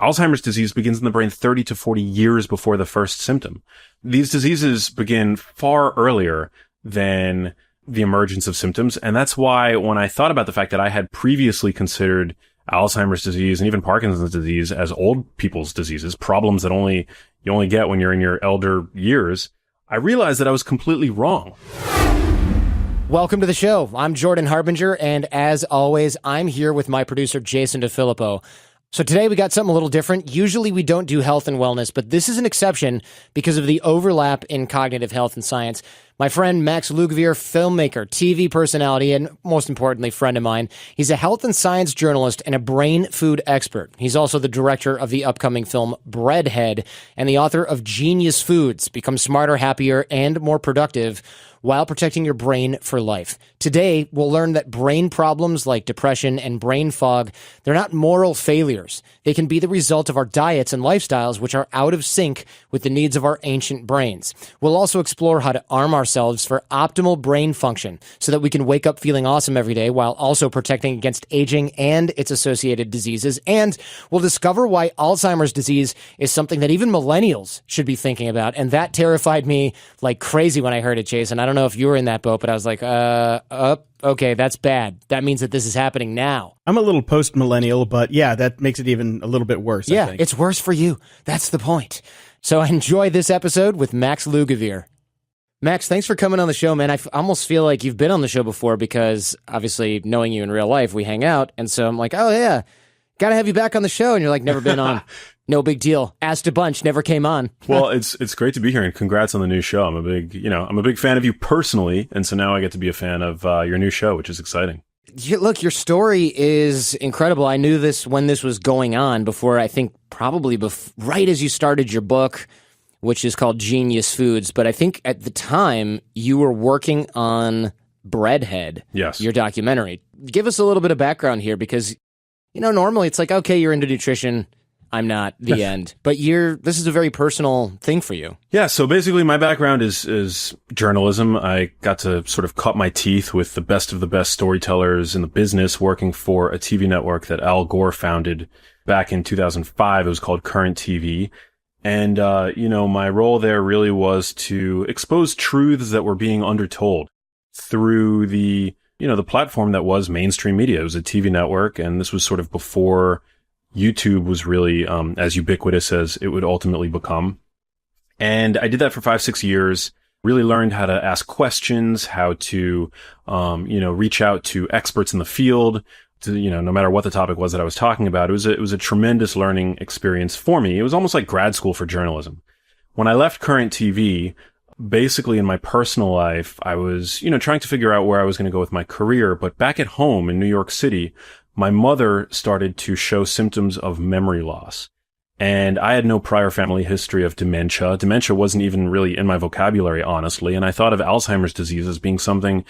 Alzheimer's disease begins in the brain 30 to 40 years before the first symptom. These diseases begin far earlier than the emergence of symptoms. And that's why when I thought about the fact that I had previously considered Alzheimer's disease and even Parkinson's disease as old people's diseases, problems that you only get when you're in your elder years, I realized that I was completely wrong. Welcome to the show. I'm Jordan Harbinger, and as always, I'm here with my producer, Jason DeFilippo. So today we got something a little different. Usually we don't do health and wellness, but this is an exception because of the overlap in cognitive health and science. My friend Max Lugavere, filmmaker, TV personality, and most importantly, friend of mine. He's a health and science journalist and a brain food expert. He's also the director of the upcoming film Breadhead and the author of Genius Foods, Become Smarter, Happier, and More Productive while protecting your brain for life. Today, we'll learn that brain problems like depression and brain fog, they're not moral failures. They can be the result of our diets and lifestyles, which are out of sync with the needs of our ancient brains. We'll also explore how to arm ourselves for optimal brain function so that we can wake up feeling awesome every day while also protecting against aging and its associated diseases. And we'll discover why Alzheimer's disease is something that even millennials should be thinking about. And that terrified me like crazy when I heard it, Jason. I don't know if you were in that boat, but I was like, okay, that's bad. That means that this is happening now. I'm a little post-millennial, but yeah, that makes it even a little bit worse, Yeah, I think. It's worse for you. That's the point. So enjoy this episode with Max Lugavere. Max, thanks for coming on the show, man. I almost feel like you've been on the show before because obviously knowing you in real life, we hang out. And so I'm like, oh yeah, got to have you back on the show. And you're like, never been on. No big deal. Asked a bunch, never came on. Well, it's great to be here and congrats on the new show. I'm a big fan of you personally. And so now I get to be a fan of your new show, which is exciting. Look, your story is incredible. I knew this when this was going on before, I think probably right as you started your book, which is called Genius Foods. But I think at the time you were working on Breadhead, yes, your documentary. Give us a little bit of background here because, normally it's like, okay, you're into nutrition. I'm not, the end. But this is a very personal thing for you. Yeah, so basically my background is journalism. I got to sort of cut my teeth with the best of the best storytellers in the business working for a TV network that Al Gore founded back in 2005. It was called Current TV. And, my role there really was to expose truths that were being undertold through the platform that was mainstream media. It was a TV network, and this was sort of before YouTube was really as ubiquitous as it would ultimately become. And I did that for 5-6 years, really learned how to ask questions, how to, reach out to experts in the field to, no matter what the topic was that I was talking about. It was a tremendous learning experience for me. It was almost like grad school for journalism. When I left Current TV, basically in my personal life, I was, trying to figure out where I was going to go with my career. But back at home in New York City, my mother started to show symptoms of memory loss. And I had no prior family history of dementia. Dementia wasn't even really in my vocabulary, honestly. And I thought of Alzheimer's disease as being something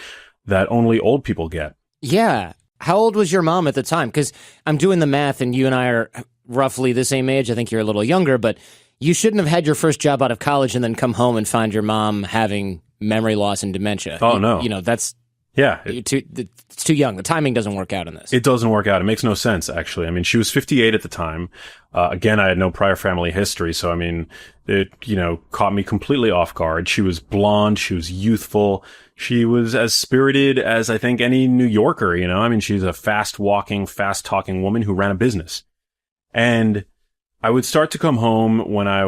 that only old people get. Yeah. How old was your mom at the time? Because I'm doing the math and you and I are roughly the same age. I think you're a little younger, but you shouldn't have had your first job out of college and then come home and find your mom having memory loss and dementia. Oh, no. That's... Yeah. It's too young. The timing doesn't work out in this. It doesn't work out. It makes no sense, actually. I mean, she was 58 at the time. Again, I had no prior family history. So, I mean, it, caught me completely off guard. She was blonde. She was youthful. She was as spirited as I think any New Yorker, I mean, she's a fast walking, fast talking woman who ran a business. And I would start to come home when I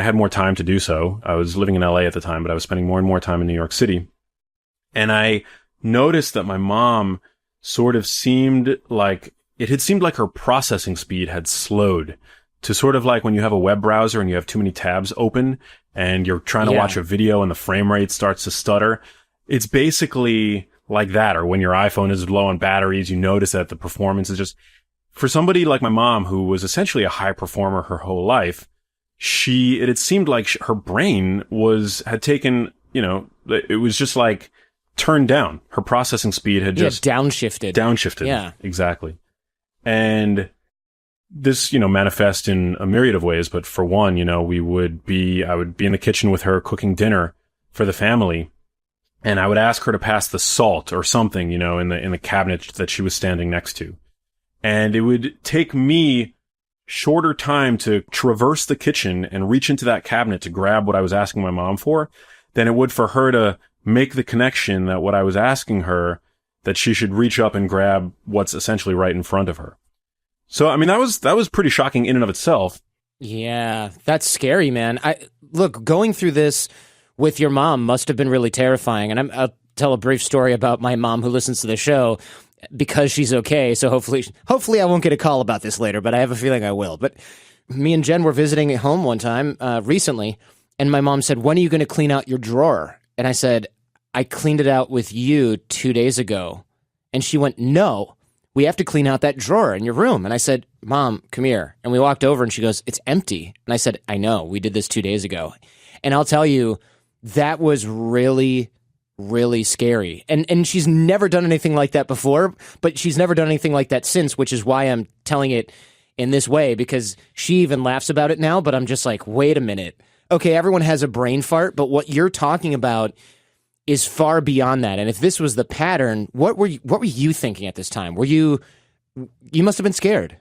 had more time to do so. I was living in LA at the time, but I was spending more and more time in New York City. And I noticed that my mom sort of seemed like her processing speed had slowed to sort of like when you have a web browser and you have too many tabs open and you're trying to watch a video and the frame rate starts to stutter. It's basically like that. Or when your iPhone is low on batteries, you notice that the performance is just, for somebody like my mom, who was essentially a high performer her whole life, it seemed like her brain had taken, it was just like, turned down. Her processing speed had just downshifted. Yeah, exactly. And this, manifests in a myriad of ways. But for one, I would be in the kitchen with her cooking dinner for the family. And I would ask her to pass the salt or something, in the cabinet that she was standing next to. And it would take me shorter time to traverse the kitchen and reach into that cabinet to grab what I was asking my mom for than it would for her to make the connection that what I was asking her, that she should reach up and grab what's essentially right in front of her. So, I mean, that was pretty shocking in and of itself. Yeah, that's scary, man. Look, going through this with your mom must have been really terrifying. And I'll tell a brief story about my mom who listens to the show because she's okay. So hopefully I won't get a call about this later, but I have a feeling I will. But me and Jen were visiting at home one time recently, and my mom said, "When are you going to clean out your drawer?" And I said, "I cleaned it out with you 2 days ago." And she went, "No, we have to clean out that drawer in your room." And I said, "Mom, come here." And we walked over and she goes, "It's empty." And I said, "I know, we did this 2 days ago." And I'll tell you, that was really, really scary. And she's never done anything like that before, but she's never done anything like that since, which is why I'm telling it in this way, because she even laughs about it now, but I'm just like, wait a minute. Okay, everyone has a brain fart, but what you're talking about is far beyond that. And if this was the pattern, what were you thinking at this time? You must have been scared.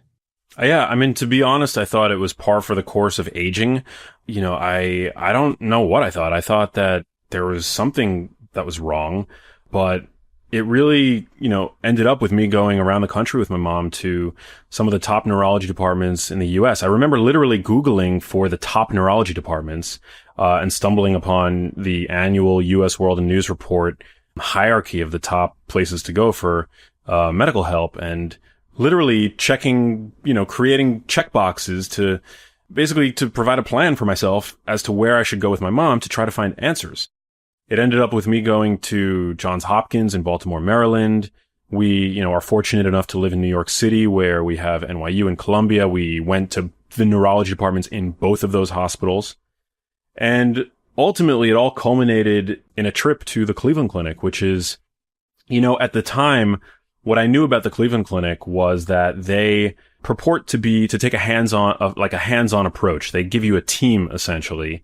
Yeah, I mean, to be honest, I thought it was par for the course of aging. You know, I don't know what I thought. I thought that there was something that was wrong, but it really, ended up with me going around the country with my mom to some of the top neurology departments in the US. I remember literally Googling for the top neurology departments, and stumbling upon the annual US World and News Report hierarchy of the top places to go for medical help, and literally checking, creating check boxes to basically to provide a plan for myself as to where I should go with my mom to try to find answers. It ended up with me going to Johns Hopkins in Baltimore, Maryland. We, are fortunate enough to live in New York City, where we have NYU and Columbia. We went to the neurology departments in both of those hospitals. And ultimately, it all culminated in a trip to the Cleveland Clinic, which is, at the time, what I knew about the Cleveland Clinic was that they purport to take a hands-on approach. They give you a team, essentially,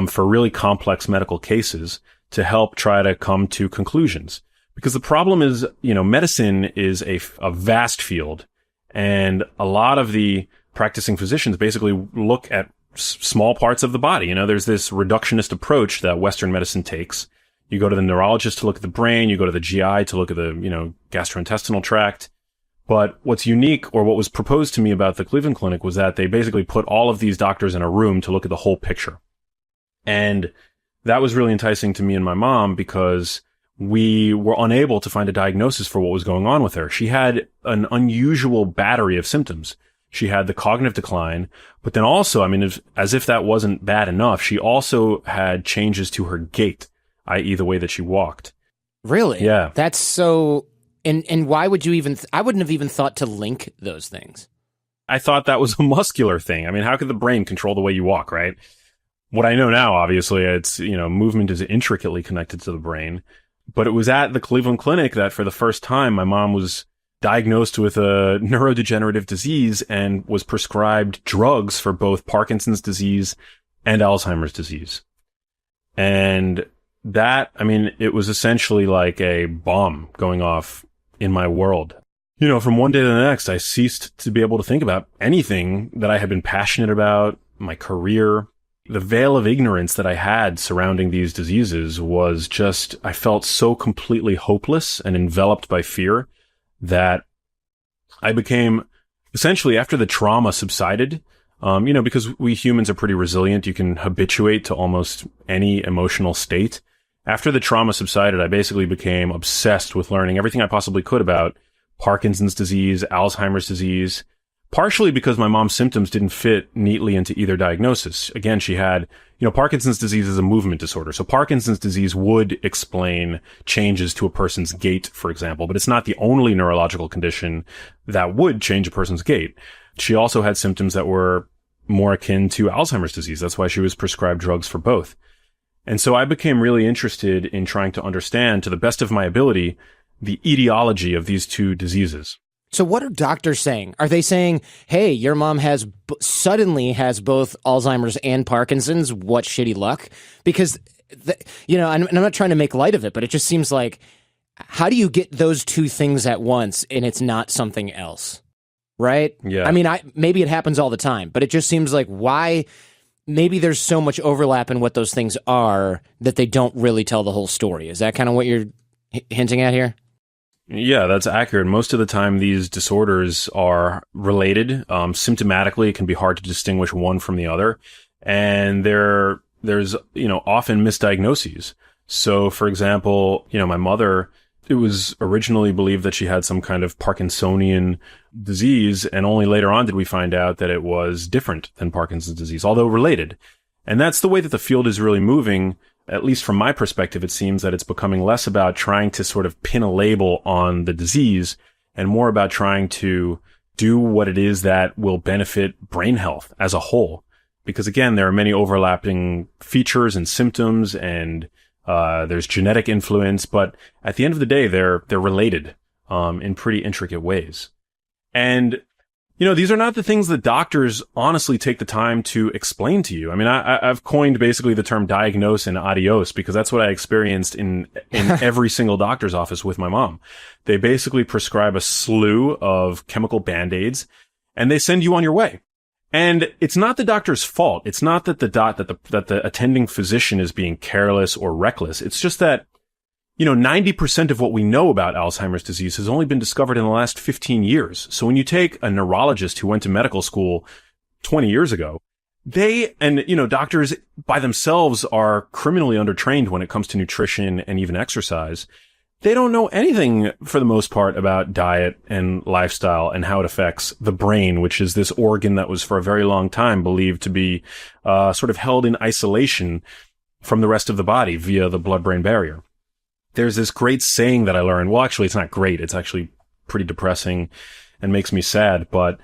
for really complex medical cases to help try to come to conclusions. Because the problem is, medicine is a vast field, and a lot of the practicing physicians basically look at small parts of the body. There's this reductionist approach that Western medicine takes. You go to the neurologist to look at the brain, you go to the GI to look at the, gastrointestinal tract. But what's unique, or what was proposed to me about the Cleveland Clinic, was that they basically put all of these doctors in a room to look at the whole picture. And that was really enticing to me and my mom, because we were unable to find a diagnosis for what was going on with her. She had an unusual battery of symptoms. She had the cognitive decline, but then also, as if that wasn't bad enough, she also had changes to her gait, i.e. the way that she walked. Really? Yeah. That's so... And why would you even... I wouldn't have even thought to link those things. I thought that was a muscular thing. How could the brain control the way you walk, right? What I know now, obviously, it's, movement is intricately connected to the brain. But it was at the Cleveland Clinic that for the first time, my mom was diagnosed with a neurodegenerative disease and was prescribed drugs for both Parkinson's disease and Alzheimer's disease. And that, it was essentially like a bomb going off in my world. From one day to the next, I ceased to be able to think about anything that I had been passionate about, my career. The veil of ignorance that I had surrounding these diseases was just, I felt so completely hopeless and enveloped by fear that I became, essentially, after the trauma subsided, because we humans are pretty resilient, you can habituate to almost any emotional state. After the trauma subsided, I basically became obsessed with learning everything I possibly could about Parkinson's disease, Alzheimer's disease, partially because my mom's symptoms didn't fit neatly into either diagnosis. Again, she had, Parkinson's disease is a movement disorder. So Parkinson's disease would explain changes to a person's gait, for example, but it's not the only neurological condition that would change a person's gait. She also had symptoms that were more akin to Alzheimer's disease. That's why she was prescribed drugs for both. And so I became really interested in trying to understand, to the best of my ability, the etiology of these two diseases. So what are doctors saying? Are they saying, hey, your mom suddenly has both Alzheimer's and Parkinson's? What shitty luck? Because, I'm not trying to make light of it, but it just seems like, how do you get those two things at once and it's not something else? right? Yeah. I mean, maybe it happens all the time, but it just seems like why maybe there's so much overlap in what those things are that they don't really tell the whole story. Is that kind of what you're hinting at here? Yeah, that's accurate. Most of the time, these disorders are related. Symptomatically, it can be hard to distinguish one from the other. And there's, often misdiagnoses. So, for example, my mother, it was originally believed that she had some kind of Parkinsonian disease, and only later on did we find out that it was different than Parkinson's disease, although related. And that's the way that the field is really moving. At least from my perspective, it seems that it's becoming less about trying to sort of pin a label on the disease and more about trying to do what it is that will benefit brain health as a whole. Because again, there are many overlapping features and symptoms, and there's genetic influence, but at the end of the day, they're related in pretty intricate ways. And these are not the things that doctors honestly take the time to explain to you. I mean, I've coined basically the term diagnose and adios because that's what I experienced in every single doctor's office with my mom. They basically prescribe a slew of chemical Band-Aids and they send you on your way. And it's not the doctor's fault. It's not that the attending physician is being careless or reckless. It's just that 90% of what we know about Alzheimer's disease has only been discovered in the last 15 years. So when you take a neurologist who went to medical school 20 years ago, doctors by themselves are criminally undertrained when it comes to nutrition and even exercise. They don't know anything for the most part about diet and lifestyle and how it affects the brain, which is this organ that was for a very long time believed to be sort of held in isolation from the rest of the body via the blood-brain barrier. There's this great saying that I learned. Well, actually, it's not great. It's actually pretty depressing and makes me sad, but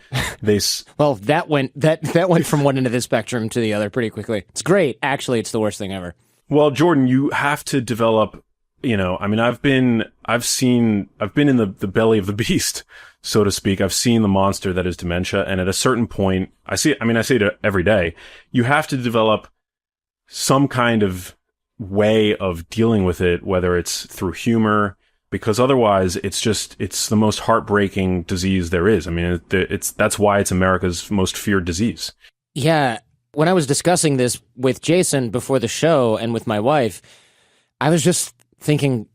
well, that went from one end of the spectrum to the other pretty quickly. It's great. Actually, it's the worst thing ever. Well, Jordan, you have to develop, I've been in the belly of the beast, so to speak. I've seen the monster that is dementia. And at a certain point, I say it every day, you have to develop some kind of way of dealing with it, whether it's through humor, because otherwise it's the most heartbreaking disease there is. I mean, that's why it's America's most feared disease. Yeah. When I was discussing this with Jason before the show and with my wife, I was just thinking,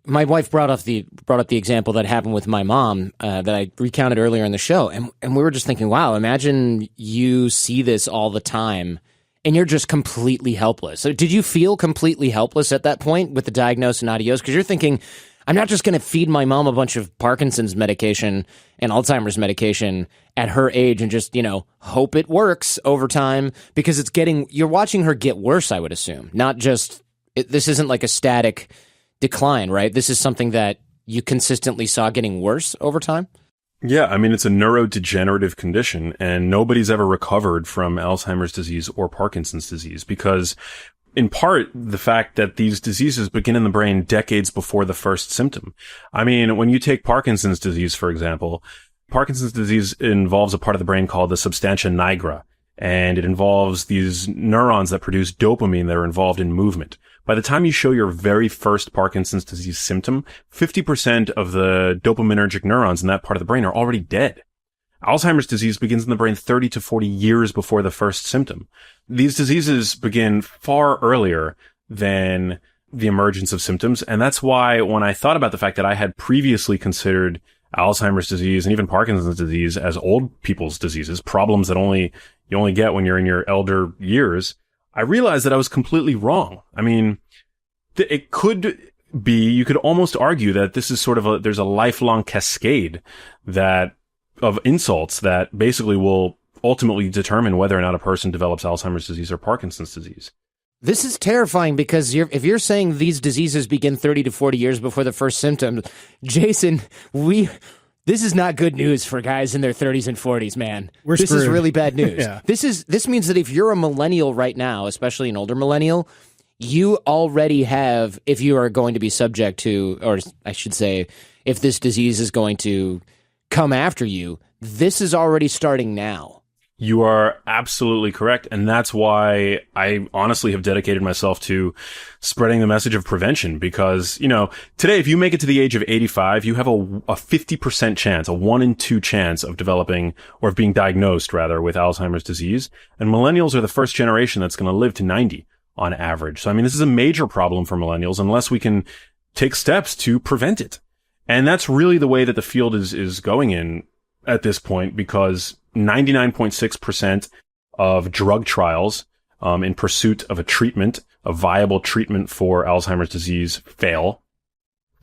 my wife brought up the example that happened with my mom that I recounted earlier in the show. And we were just thinking, wow, imagine you see this all the time and you're just completely helpless. So did you feel completely helpless at that point with the diagnose and adios? Because you're thinking, I'm not just going to feed my mom a bunch of Parkinson's medication and Alzheimer's medication at her age and just, hope it works over time, because you're watching her get worse, I would assume. Not just, this isn't like a static decline, right? This is something that you consistently saw getting worse over time? Yeah, I mean, it's a neurodegenerative condition, and nobody's ever recovered from Alzheimer's disease or Parkinson's disease because, in part, the fact that these diseases begin in the brain decades before the first symptom. I mean, when you take Parkinson's disease, for example, Parkinson's disease involves a part of the brain called the substantia nigra, and it involves these neurons that produce dopamine that are involved in movement. By the time you show your very first Parkinson's disease symptom, 50% of the dopaminergic neurons in that part of the brain are already dead. Alzheimer's disease begins in the brain 30 to 40 years before the first symptom. These diseases begin far earlier than the emergence of symptoms, and that's why when I thought about the fact that I had previously considered Alzheimer's disease and even Parkinson's disease as old people's diseases, problems that you only get when you're in your elder years, I realized that I was completely wrong. I mean, it could be, you could almost argue that this is sort of there's a lifelong cascade of insults that basically will ultimately determine whether or not a person develops Alzheimer's disease or Parkinson's disease. This is terrifying because if you're saying these diseases begin 30 to 40 years before the first symptoms, Jason, this is not good news for guys in their 30s and 40s, man. This is really bad news. Yeah. This means that if you're a millennial right now, especially an older millennial, you already have, if you are going to be subject to, or I should say, if this disease is going to come after you, this is already starting now. You are absolutely correct. And that's why I honestly have dedicated myself to spreading the message of prevention because, today, if you make it to the age of 85, you have a 50% chance, a 1 in 2 chance of developing or of being diagnosed rather with Alzheimer's disease. And millennials are the first generation that's going to live to 90 on average. So, this is a major problem for millennials unless we can take steps to prevent it. And that's really the way that the field is going in at this point because 99.6% of drug trials in pursuit of a viable treatment for Alzheimer's disease fail.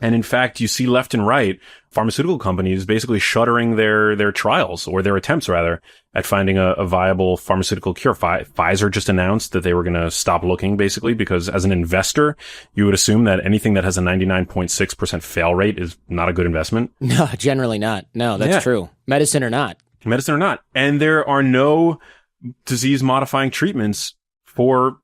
And in fact, you see left and right pharmaceutical companies basically shuttering their trials or their attempts rather at finding a viable pharmaceutical cure. Pfizer just announced that they were going to stop looking basically because as an investor, you would assume that anything that has a 99.6% fail rate is not a good investment. No, generally not. No, that's true. Medicine or not. And there are no disease modifying treatments for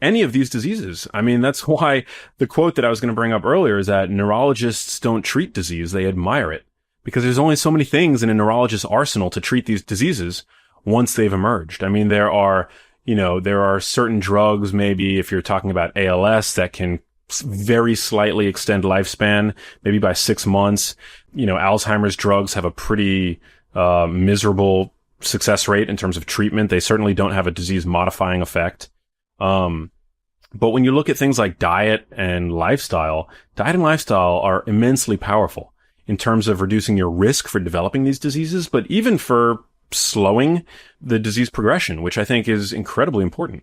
any of these diseases. That's why the quote that I was going to bring up earlier is that neurologists don't treat disease, they admire it. Because there's only so many things in a neurologist's arsenal to treat these diseases once they've emerged. There are certain drugs, maybe if you're talking about ALS, that can very slightly extend lifespan, maybe by 6 months. Alzheimer's drugs have a pretty miserable success rate in terms of treatment. They certainly don't have a disease modifying effect. But when you look at things like diet and lifestyle are immensely powerful in terms of reducing your risk for developing these diseases, but even for slowing the disease progression, which I think is incredibly important.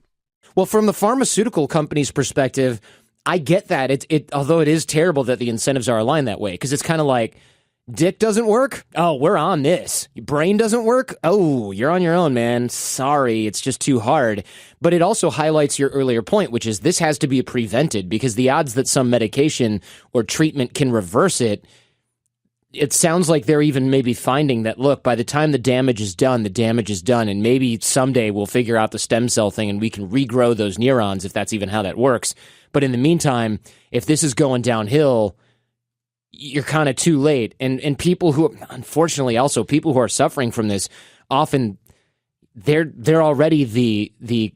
Well, from the pharmaceutical company's perspective, I get that. Although it is terrible that the incentives are aligned that way, because it's kind of like, dick doesn't work? Oh, we're on this. Your brain doesn't work? Oh, you're on your own, man. Sorry, it's just too hard. But it also highlights your earlier point, which is this has to be prevented because the odds that some medication or treatment can reverse it sounds like they're even maybe finding that, look, by the time the damage is done, and maybe someday we'll figure out the stem cell thing and we can regrow those neurons if that's even how that works. But in the meantime, if this is going downhill, you're kind of too late. And people who, unfortunately, also people who are suffering from this, often they're already the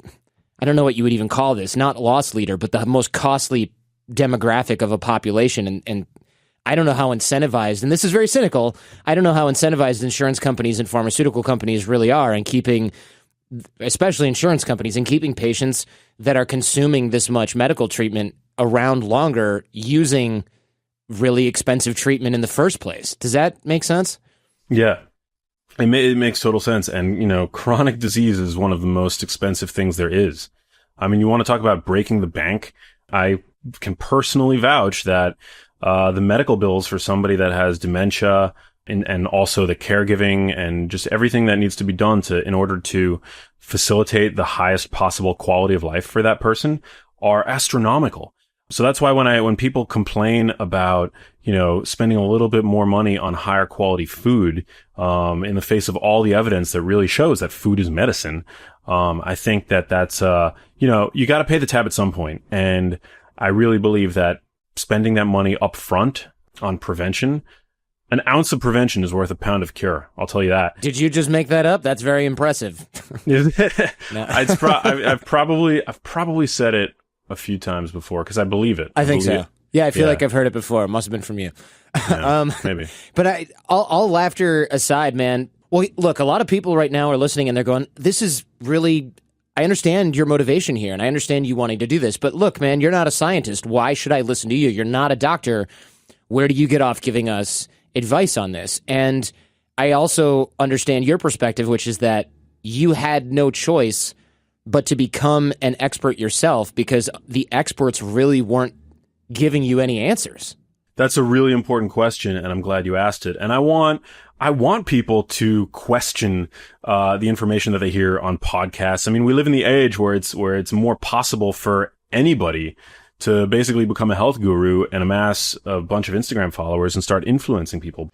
I don't know what you would even call this, not loss leader, but the most costly demographic of a population. And I don't know how incentivized, and this is very cynical, I don't know how incentivized insurance companies and pharmaceutical companies really are in keeping, especially insurance companies, in keeping patients that are consuming this much medical treatment around longer using really expensive treatment in the first place. Does that make sense? Yeah, it makes total sense. And, chronic disease is one of the most expensive things there is. You want to talk about breaking the bank? I can personally vouch that the medical bills for somebody that has dementia and also the caregiving and just everything that needs to be done in order to facilitate the highest possible quality of life for that person are astronomical. So that's why when people complain about, spending a little bit more money on higher quality food, in the face of all the evidence that really shows that food is medicine, I think that's, you got to pay the tab at some point. And I really believe that spending that money up front on prevention, an ounce of prevention is worth a pound of cure. I'll tell you that. Did you just make that up? That's very impressive. I've probably said it a few times before because I believe it. I think so. Yeah, I feel like I've heard it before. It must have been from you. Yeah, maybe. But all laughter aside, man. Well, look, a lot of people right now are listening and they're going, this is really, I understand your motivation here and I understand you wanting to do this. But look, man, you're not a scientist. Why should I listen to you? You're not a doctor. Where do you get off giving us advice on this? And I also understand your perspective, which is that you had no choice but to become an expert yourself because the experts really weren't giving you any answers. That's a really important question, and I'm glad you asked it. And I want people to question the information that they hear on podcasts. We live in the age where it's more possible for anybody to basically become a health guru and amass a bunch of Instagram followers and start influencing people.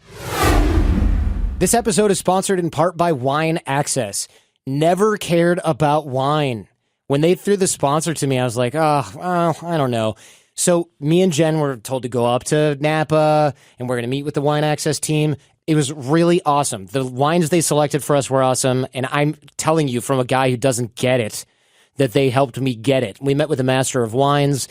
This episode is sponsored in part by Wine Access. Never cared about wine. When they threw the sponsor to me, I was like, I don't know. So me and Jen were told to go up to Napa and we're going to meet with the Wine Access team. It was really awesome. The wines they selected for us were awesome. And I'm telling you from a guy who doesn't get it that they helped me get it. We met with a master of wines.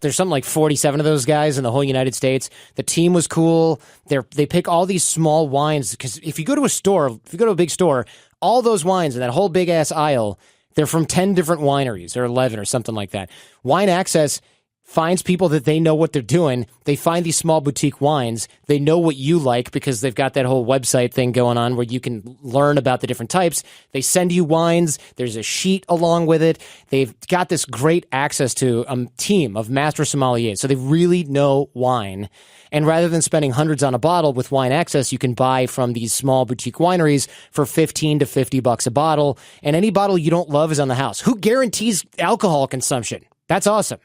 There's something like 47 of those guys in the whole United States. The team was cool. They pick all these small wines because if you go to a big store, all those wines in that whole big ass aisle, they're from 10 different wineries or 11 or something like that. Wine Access finds people that they know what they're doing. They find these small boutique wines. They know what you like because they've got that whole website thing going on where you can learn about the different types. They send you wines. There's a sheet along with it. They've got this great access to a team of master sommeliers. So they really know wine. And rather than spending hundreds on a bottle with Wine Access, you can buy from these small boutique wineries for 15 to $50 a bottle. And any bottle you don't love is on the house. Who guarantees alcohol consumption? That's awesome.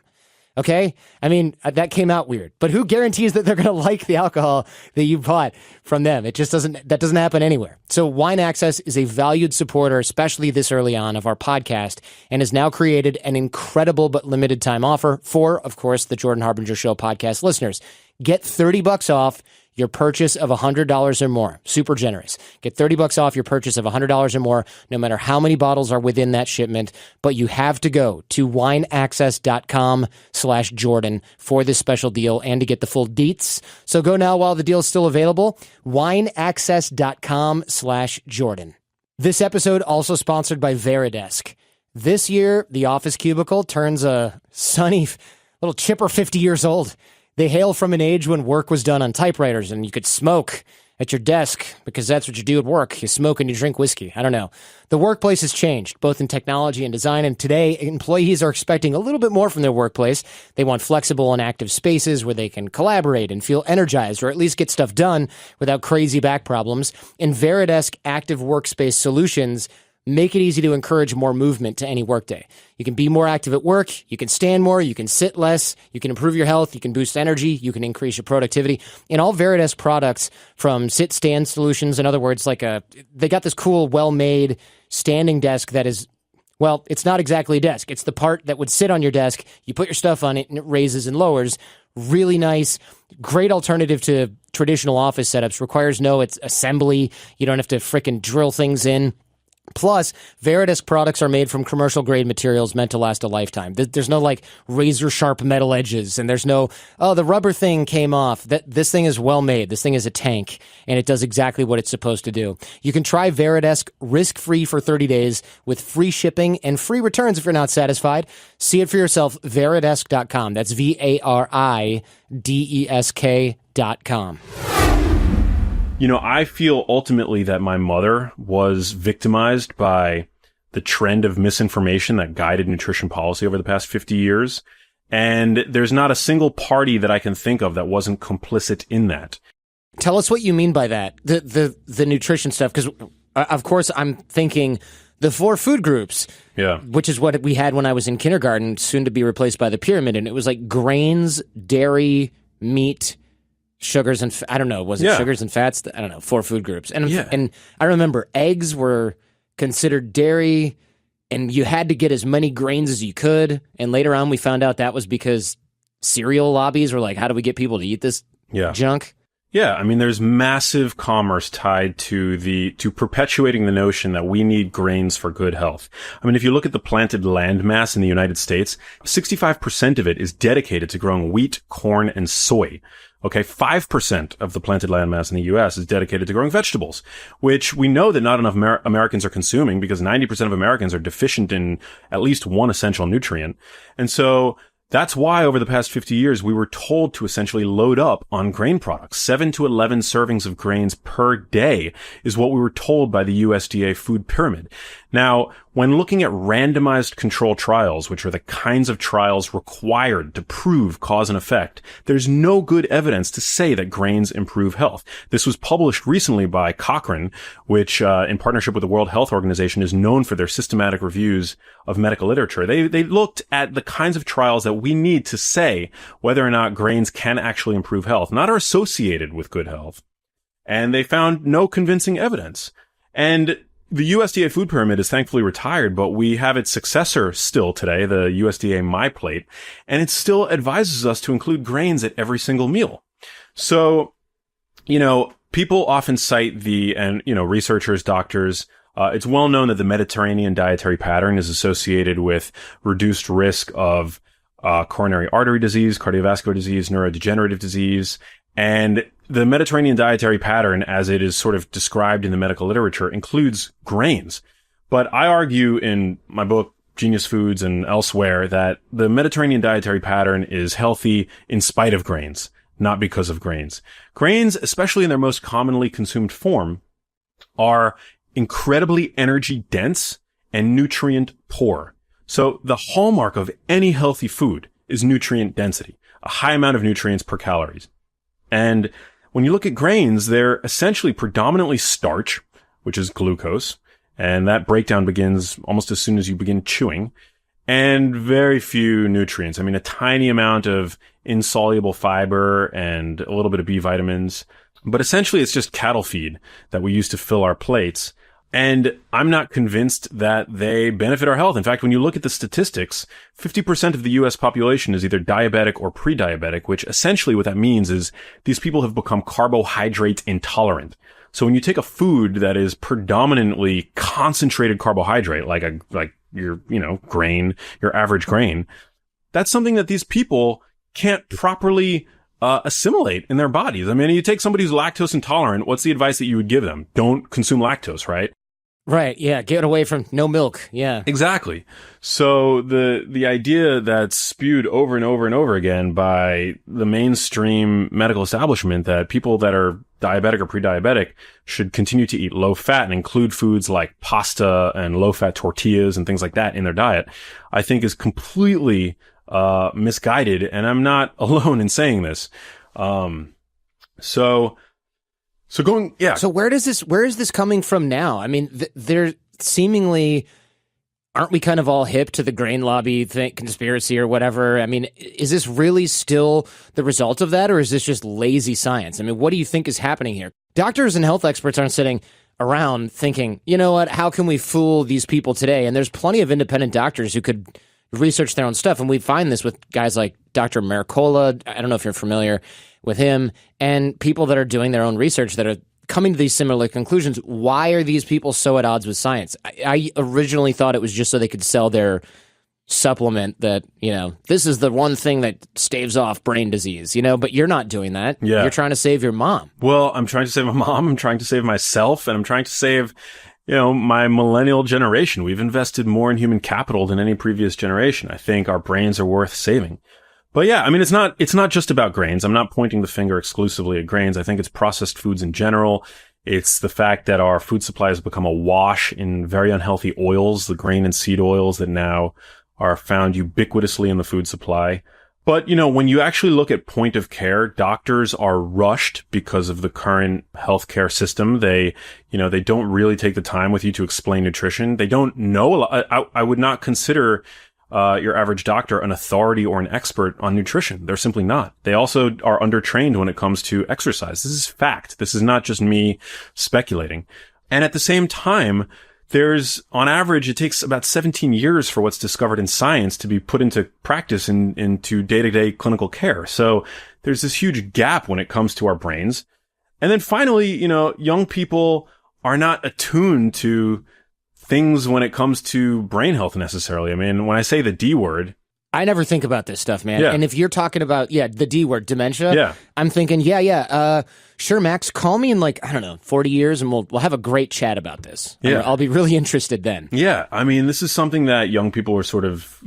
Okay? I mean, that came out weird, but who guarantees that they're going to like the alcohol that you bought from them? That doesn't happen anywhere. So Wine Access is a valued supporter, especially this early on of our podcast, and has now created an incredible but limited time offer for, of course, the Jordan Harbinger Show podcast listeners. Get $30 off your purchase of $100 or more. Super generous. Get $30 off your purchase of $100 or more, no matter how many bottles are within that shipment. But you have to go to wineaccess.com/Jordan for this special deal and to get the full deets. So go now while the deal is still available. Wineaccess.com/Jordan. This episode also sponsored by Veridesk. This year, the office cubicle turns a sunny little chipper 50 years old. They hail from an age when work was done on typewriters and you could smoke at your desk because that's what you do at work. You smoke and you drink whiskey. I don't know. The workplace has changed, both in technology and design, and today employees are expecting a little bit more from their workplace. They want flexible and active spaces where they can collaborate and feel energized or at least get stuff done without crazy back problems. And Veridesk Active Workspace Solutions make it easy to encourage more movement to any workday. You can be more active at work, you can stand more, you can sit less, you can improve your health, you can boost energy, you can increase your productivity. And all Veridesk products, from sit-stand solutions, in other words, they got this cool, well-made standing desk that is, well, it's not exactly a desk. It's the part that would sit on your desk. You put your stuff on it and it raises and lowers. Really nice, great alternative to traditional office setups. Requires no assembly. You don't have to frickin' drill things in. Plus, Veridesk products are made from commercial-grade materials meant to last a lifetime. There's no, razor-sharp metal edges, and there's no, the rubber thing came off. This thing is well-made. This thing is a tank, and it does exactly what it's supposed to do. You can try Veridesk risk-free for 30 days with free shipping and free returns if you're not satisfied. See it for yourself, Veridesk.com. That's Veridesk.com. You know, I feel ultimately that my mother was victimized by the trend of misinformation that guided nutrition policy over the past 50 years. And there's not a single party that I can think of that wasn't complicit in that. Tell us what you mean by that, the nutrition stuff, because, of course, I'm thinking the 4 food groups, which is what we had when I was in kindergarten, soon to be replaced by the pyramid. And it was like grains, dairy, meat, sugars and I don't know, was it sugars and fats? I don't know, 4 food groups. And I remember eggs were considered dairy and you had to get as many grains as you could. And later on we found out that was because cereal lobbies were like, how do we get people to eat this junk? Yeah, I mean, there's massive commerce tied to perpetuating the notion that we need grains for good health. I mean, if you look at the planted land mass in the United States, 65% of it is dedicated to growing wheat, corn, and soy. Okay, 5% of the planted land mass in the U.S. is dedicated to growing vegetables, which we know that not enough Americans are consuming because 90% of Americans are deficient in at least one essential nutrient. And so that's why over the past 50 years, we were told to essentially load up on grain products. 7 to 11 servings of grains per day is what we were told by the USDA food pyramid. Now, when looking at randomized control trials, which are the kinds of trials required to prove cause and effect, there's no good evidence to say that grains improve health. This was published recently by Cochrane, which, in partnership with the World Health Organization, is known for their systematic reviews of medical literature. They looked at the kinds of trials that we need to say whether or not grains can actually improve health, not are associated with good health. And they found no convincing evidence. And the USDA food pyramid is thankfully retired, but we have its successor still today, the USDA MyPlate, and it still advises us to include grains at every single meal. So, you know, people often cite researchers, doctors, it's well known that the Mediterranean dietary pattern is associated with reduced risk of coronary artery disease, cardiovascular disease, neurodegenerative disease. And the Mediterranean dietary pattern, as it is sort of described in the medical literature, includes grains. But I argue in my book, Genius Foods, and elsewhere, that the Mediterranean dietary pattern is healthy in spite of grains, not because of grains. Grains, especially in their most commonly consumed form, are incredibly energy dense and nutrient poor. So the hallmark of any healthy food is nutrient density, a high amount of nutrients per calories. And when you look at grains, they're essentially predominantly starch, which is glucose, and that breakdown begins almost as soon as you begin chewing, and very few nutrients. I mean, a tiny amount of insoluble fiber and a little bit of B vitamins, but essentially it's just cattle feed that we use to fill our plates. And I'm not convinced that they benefit our health. In fact, when you look at the statistics, 50% of the US population is either diabetic or pre-diabetic, which essentially what that means is these people have become carbohydrate intolerant. So when you take a food that is predominantly concentrated carbohydrate, like your, grain, your average grain, that's something that these people can't properly assimilate in their bodies. I mean, you take somebody who's lactose intolerant, what's the advice that you would give them? Don't consume lactose, right? Right, yeah, get away from no milk, yeah. Exactly. So the idea that's spewed over and over and over again by the mainstream medical establishment that people that are diabetic or pre-diabetic should continue to eat low fat and include foods like pasta and low fat tortillas and things like that in their diet, I think is completely misguided, and I'm not alone in saying this. So where is this coming from now? I mean, they're seemingly, aren't we kind of all hip to the grain lobby conspiracy or whatever? I mean, is this really still the result of that, or is this just lazy science? I mean, what do you think is happening here? Doctors and health experts aren't sitting around thinking, you know what, how can we fool these people today? And there's plenty of independent doctors who could research their own stuff. And we find this with guys like Dr. Mercola. I don't know if you're familiar with him, and people that are doing their own research that are coming to these similar conclusions. Why are these people so at odds with science? I originally thought it was just so they could sell their supplement that, this is the one thing that staves off brain disease, but you're not doing that. Yeah. You're trying to save your mom. Well, I'm trying to save my mom. I'm trying to save myself, and I'm trying to save my millennial generation. We've invested more in human capital than any previous generation. I think our brains are worth saving. But yeah, I mean, it's not just about grains. I'm not pointing the finger exclusively at grains. I think it's processed foods in general. It's the fact that our food supply has become awash in very unhealthy oils, the grain and seed oils that now are found ubiquitously in the food supply. But, when you actually look at point of care, doctors are rushed because of the current healthcare system. They don't really take the time with you to explain nutrition. They don't know a lot. I would not consider your average doctor an authority or an expert on nutrition. They're simply not. They also are undertrained when it comes to exercise. This is fact. This is not just me speculating. And at the same time, on average, it takes about 17 years for what's discovered in science to be put into practice into day-to-day clinical care. So there's this huge gap when it comes to our brains. And then finally, young people are not attuned to things when it comes to brain health necessarily. I mean, when I say the D word, I never think about this stuff, man. Yeah. And if you're talking about, the D word, dementia, yeah. I'm thinking, sure, Max, call me in 40 years and we'll have a great chat about this. Yeah. I'll be really interested then. Yeah. I mean, this is something that young people are sort of,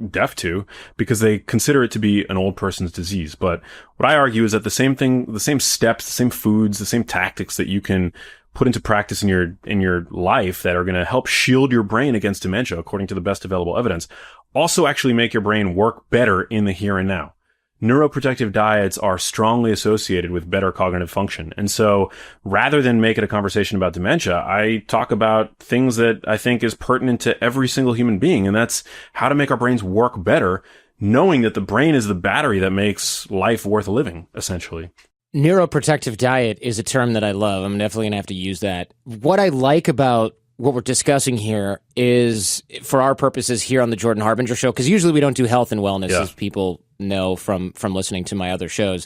deaf to because they consider it to be an old person's disease. But what I argue is that the same steps, the same foods, the same tactics that you can put into practice in your life that are going to help shield your brain against dementia, according to the best available evidence, also actually make your brain work better in the here and now. Neuroprotective diets are strongly associated with better cognitive function. And so rather than make it a conversation about dementia, I talk about things that I think is pertinent to every single human being. And that's how to make our brains work better, knowing that the brain is the battery that makes life worth living, essentially. Neuroprotective diet is a term that I love. I'm definitely going to have to use that. What I like about what we're discussing here is, for our purposes here on the Jordan Harbinger Show, because usually we don't do health and wellness, as people know from listening to my other shows.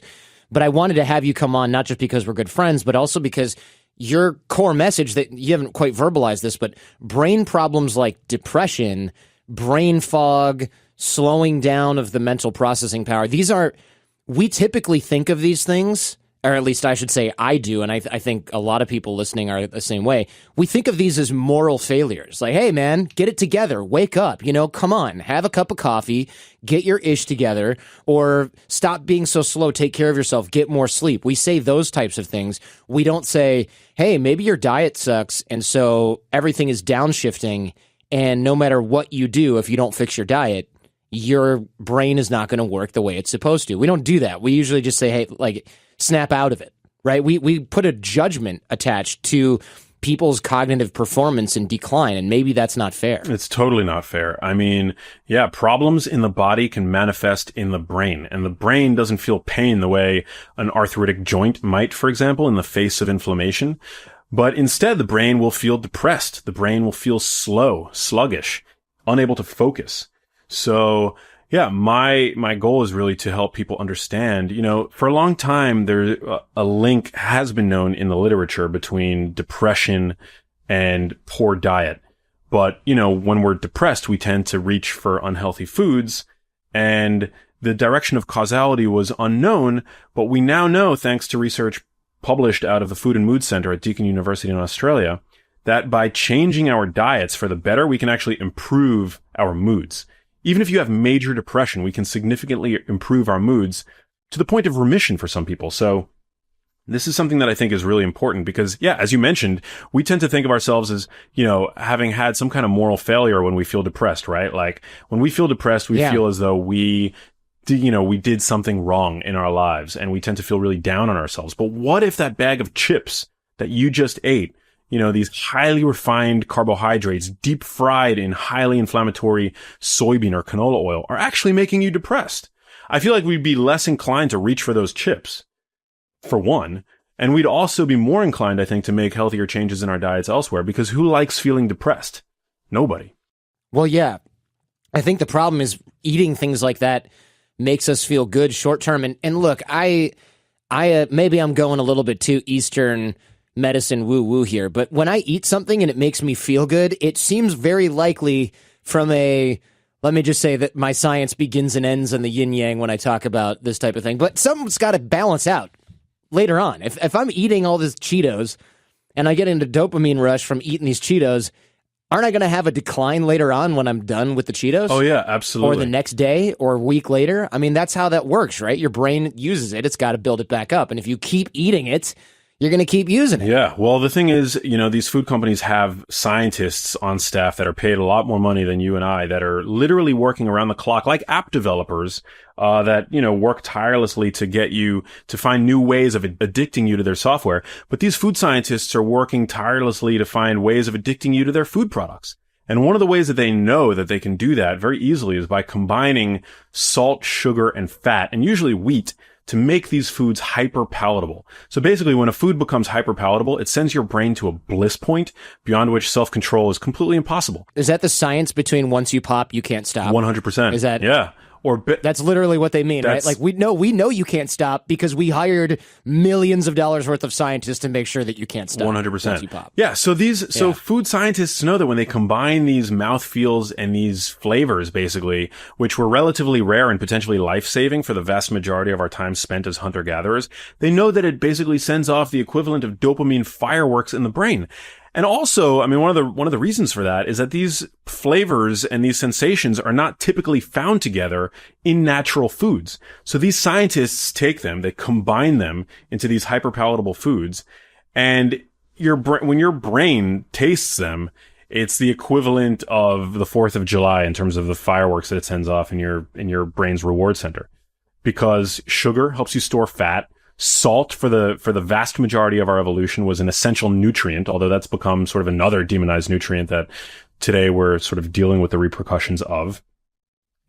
But I wanted to have you come on, not just because we're good friends, but also because your core message that you haven't quite verbalized this, but brain problems like depression, brain fog, slowing down of the mental processing power, we typically think of these things, or at least I should say I do, and I think a lot of people listening are the same way. We think of these as moral failures. Like, hey, man, get it together. Wake up. Come on. Have a cup of coffee. Get your ish together. Or stop being so slow. Take care of yourself. Get more sleep. We say those types of things. We don't say, hey, maybe your diet sucks, and so everything is downshifting, and no matter what you do, if you don't fix your diet, your brain is not going to work the way it's supposed to. We don't do that. We usually just say, hey, like, snap out of it, right? We put a judgment attached to people's cognitive performance in decline, and maybe that's not fair. It's totally not fair. I mean, yeah, problems in the body can manifest in the brain, and the brain doesn't feel pain the way an arthritic joint might, for example, in the face of inflammation. But instead, the brain will feel depressed. The brain will feel slow, sluggish, unable to focus. So yeah, my goal is really to help people understand, for a long time, a link has been known in the literature between depression and poor diet. But, when we're depressed, we tend to reach for unhealthy foods, and the direction of causality was unknown, but we now know, thanks to research published out of the Food and Mood Center at Deakin University in Australia, that by changing our diets for the better, we can actually improve our moods. Even if you have major depression, we can significantly improve our moods to the point of remission for some people. So this is something that I think is really important because, yeah, as you mentioned, we tend to think of ourselves as, having had some kind of moral failure when we feel depressed, right? Like when we feel depressed, we feel as though we did something wrong in our lives, and we tend to feel really down on ourselves. But what if that bag of chips that you just ate, these highly refined carbohydrates, deep fried in highly inflammatory soybean or canola oil, are actually making you depressed? I feel like we'd be less inclined to reach for those chips, for one. And we'd also be more inclined, I think, to make healthier changes in our diets elsewhere, because who likes feeling depressed? Nobody. Well, yeah. I think the problem is eating things like that makes us feel good short term. And look, I maybe I'm going a little bit too Eastern medicine woo-woo here, but when I eat something and it makes me feel good, it seems very likely from let me just say that my science begins and ends in the yin-yang when I talk about this type of thing, but something's got to balance out later on. If I'm eating all these Cheetos and I get into dopamine rush from eating these Cheetos, aren't I going to have a decline later on when I'm done with the Cheetos? Oh, yeah, absolutely. Or the next day or a week later? I mean, that's how that works, right? Your brain uses it. It's got to build it back up. And if you keep eating it, you're going to keep using it. Yeah. Well, the thing is, these food companies have scientists on staff that are paid a lot more money than you and I, that are literally working around the clock, like app developers, that, work tirelessly to get you to find new ways of addicting you to their software. But these food scientists are working tirelessly to find ways of addicting you to their food products. And one of the ways that they know that they can do that very easily is by combining salt, sugar, and fat, and usually wheat, to make these foods hyper palatable. So basically, when a food becomes hyper palatable, it sends your brain to a bliss point beyond which self-control is completely impossible. Is that the science between once you pop, you can't stop? 100%. Is that? Yeah. That's literally what they mean, right? Like we know you can't stop because we hired millions of dollars worth of scientists to make sure that you can't stop. 100%. Once you pop. Yeah. So food scientists know that when they combine these mouthfeels and these flavors, basically, which were relatively rare and potentially life-saving for the vast majority of our time spent as hunter-gatherers, they know that it basically sends off the equivalent of dopamine fireworks in the brain. And also, I mean, one of the reasons for that is that these flavors and these sensations are not typically found together in natural foods. So these scientists take them, they combine them into these hyperpalatable foods, and when your brain tastes them, it's the equivalent of the 4th of July in terms of the fireworks that it sends off in your brain's reward center. Because sugar helps you store fat. Salt, for the vast majority of our evolution, was an essential nutrient, although that's become sort of another demonized nutrient that today we're sort of dealing with the repercussions of.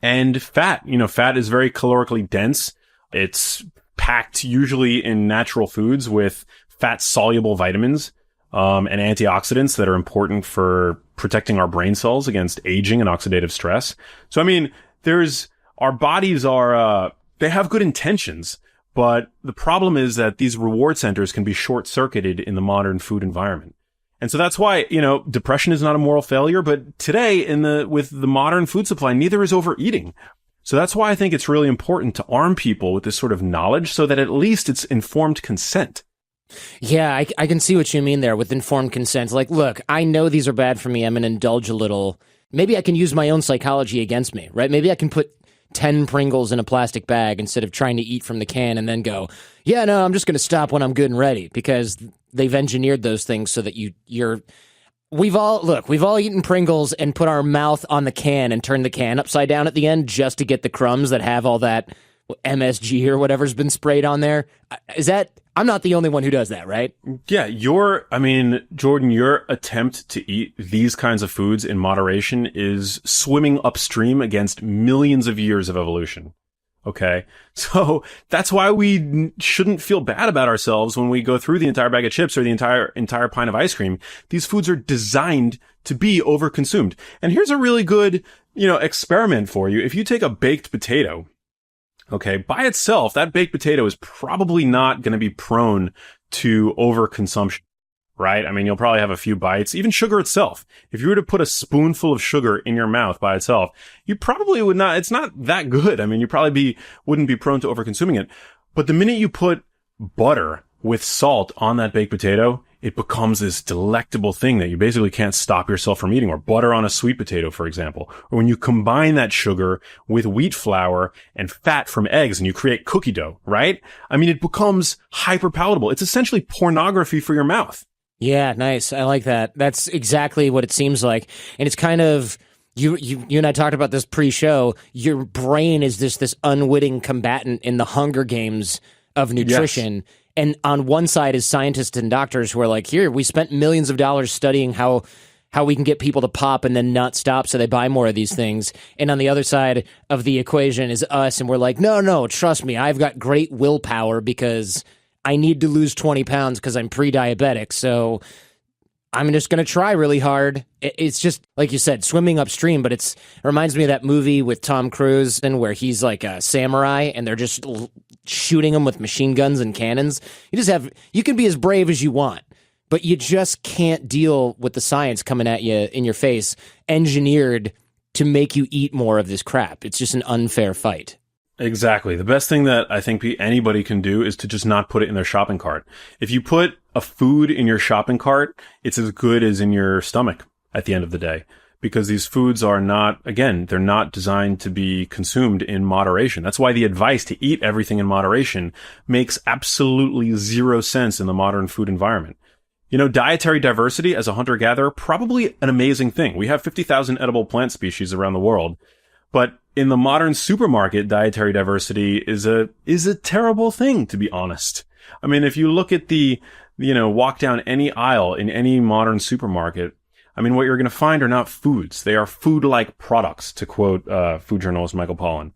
And fat, fat is very calorically dense. It's packed usually in natural foods with fat-soluble vitamins, and antioxidants that are important for protecting our brain cells against aging and oxidative stress. So, I mean, our bodies are, they have good intentions, But the problem is that these reward centers can be short-circuited in the modern food environment. And so that's why, depression is not a moral failure, but today with the modern food supply, neither is overeating. So that's why I think it's really important to arm people with this sort of knowledge so that at least it's informed consent. Yeah, I can see what you mean there with informed consent. Like, look, I know these are bad for me. I'm going to indulge a little. Maybe I can use my own psychology against me, right? Maybe I can put 10 Pringles in a plastic bag instead of trying to eat from the can and then go, yeah, no, I'm just going to stop when I'm good and ready, because they've engineered those things so that we've all eaten Pringles and put our mouth on the can and turned the can upside down at the end just to get the crumbs that have all that MSG or whatever's been sprayed on there. I'm not the only one who does that, right? Yeah, Jordan, your attempt to eat these kinds of foods in moderation is swimming upstream against millions of years of evolution. Okay? So that's why we shouldn't feel bad about ourselves when we go through the entire bag of chips or the entire pint of ice cream. These foods are designed to be overconsumed. And here's a really good, experiment for you. If you take a baked potato, okay, by itself, that baked potato is probably not going to be prone to overconsumption, right? I mean, you'll probably have a few bites. Even sugar itself. If you were to put a spoonful of sugar in your mouth by itself, you probably would not, it's not that good. I mean, you probably wouldn't be prone to overconsuming it. But the minute you put butter with salt on that baked potato, it becomes this delectable thing that you basically can't stop yourself from eating. Or butter on a sweet potato, for example. Or when you combine that sugar with wheat flour and fat from eggs and you create cookie dough, right? I mean, it becomes hyper palatable. It's essentially pornography for your mouth. Yeah, nice. I like that. That's exactly what it seems like. And it's kind of, you and I talked about this pre-show. Your brain is this unwitting combatant in the Hunger Games of nutrition. Yes. And on one side is scientists and doctors who are like, here, we spent millions of dollars studying how we can get people to pop and then not stop so they buy more of these things. And on the other side of the equation is us, and we're like, no, trust me, I've got great willpower because I need to lose 20 pounds because I'm pre-diabetic. So I'm just going to try really hard. It's just, like you said, swimming upstream, but it reminds me of that movie with Tom Cruise and where he's like a samurai and they're just shooting him with machine guns and cannons. You can be as brave as you want, but you just can't deal with the science coming at you in your face, engineered to make you eat more of this crap. It's just an unfair fight. Exactly. The best thing that I think anybody can do is to just not put it in their shopping cart. If you put a food in your shopping cart, it's as good as in your stomach at the end of the day. Because these foods are not, again, they're not designed to be consumed in moderation. That's why the advice to eat everything in moderation makes absolutely zero sense in the modern food environment. Dietary diversity as a hunter-gatherer, probably an amazing thing. We have 50,000 edible plant species around the world. But in the modern supermarket, dietary diversity is a terrible thing, to be honest. I mean, if you look at walk down any aisle in any modern supermarket, I mean, what you're going to find are not foods. They are food-like products, to quote food journalist Michael Pollan.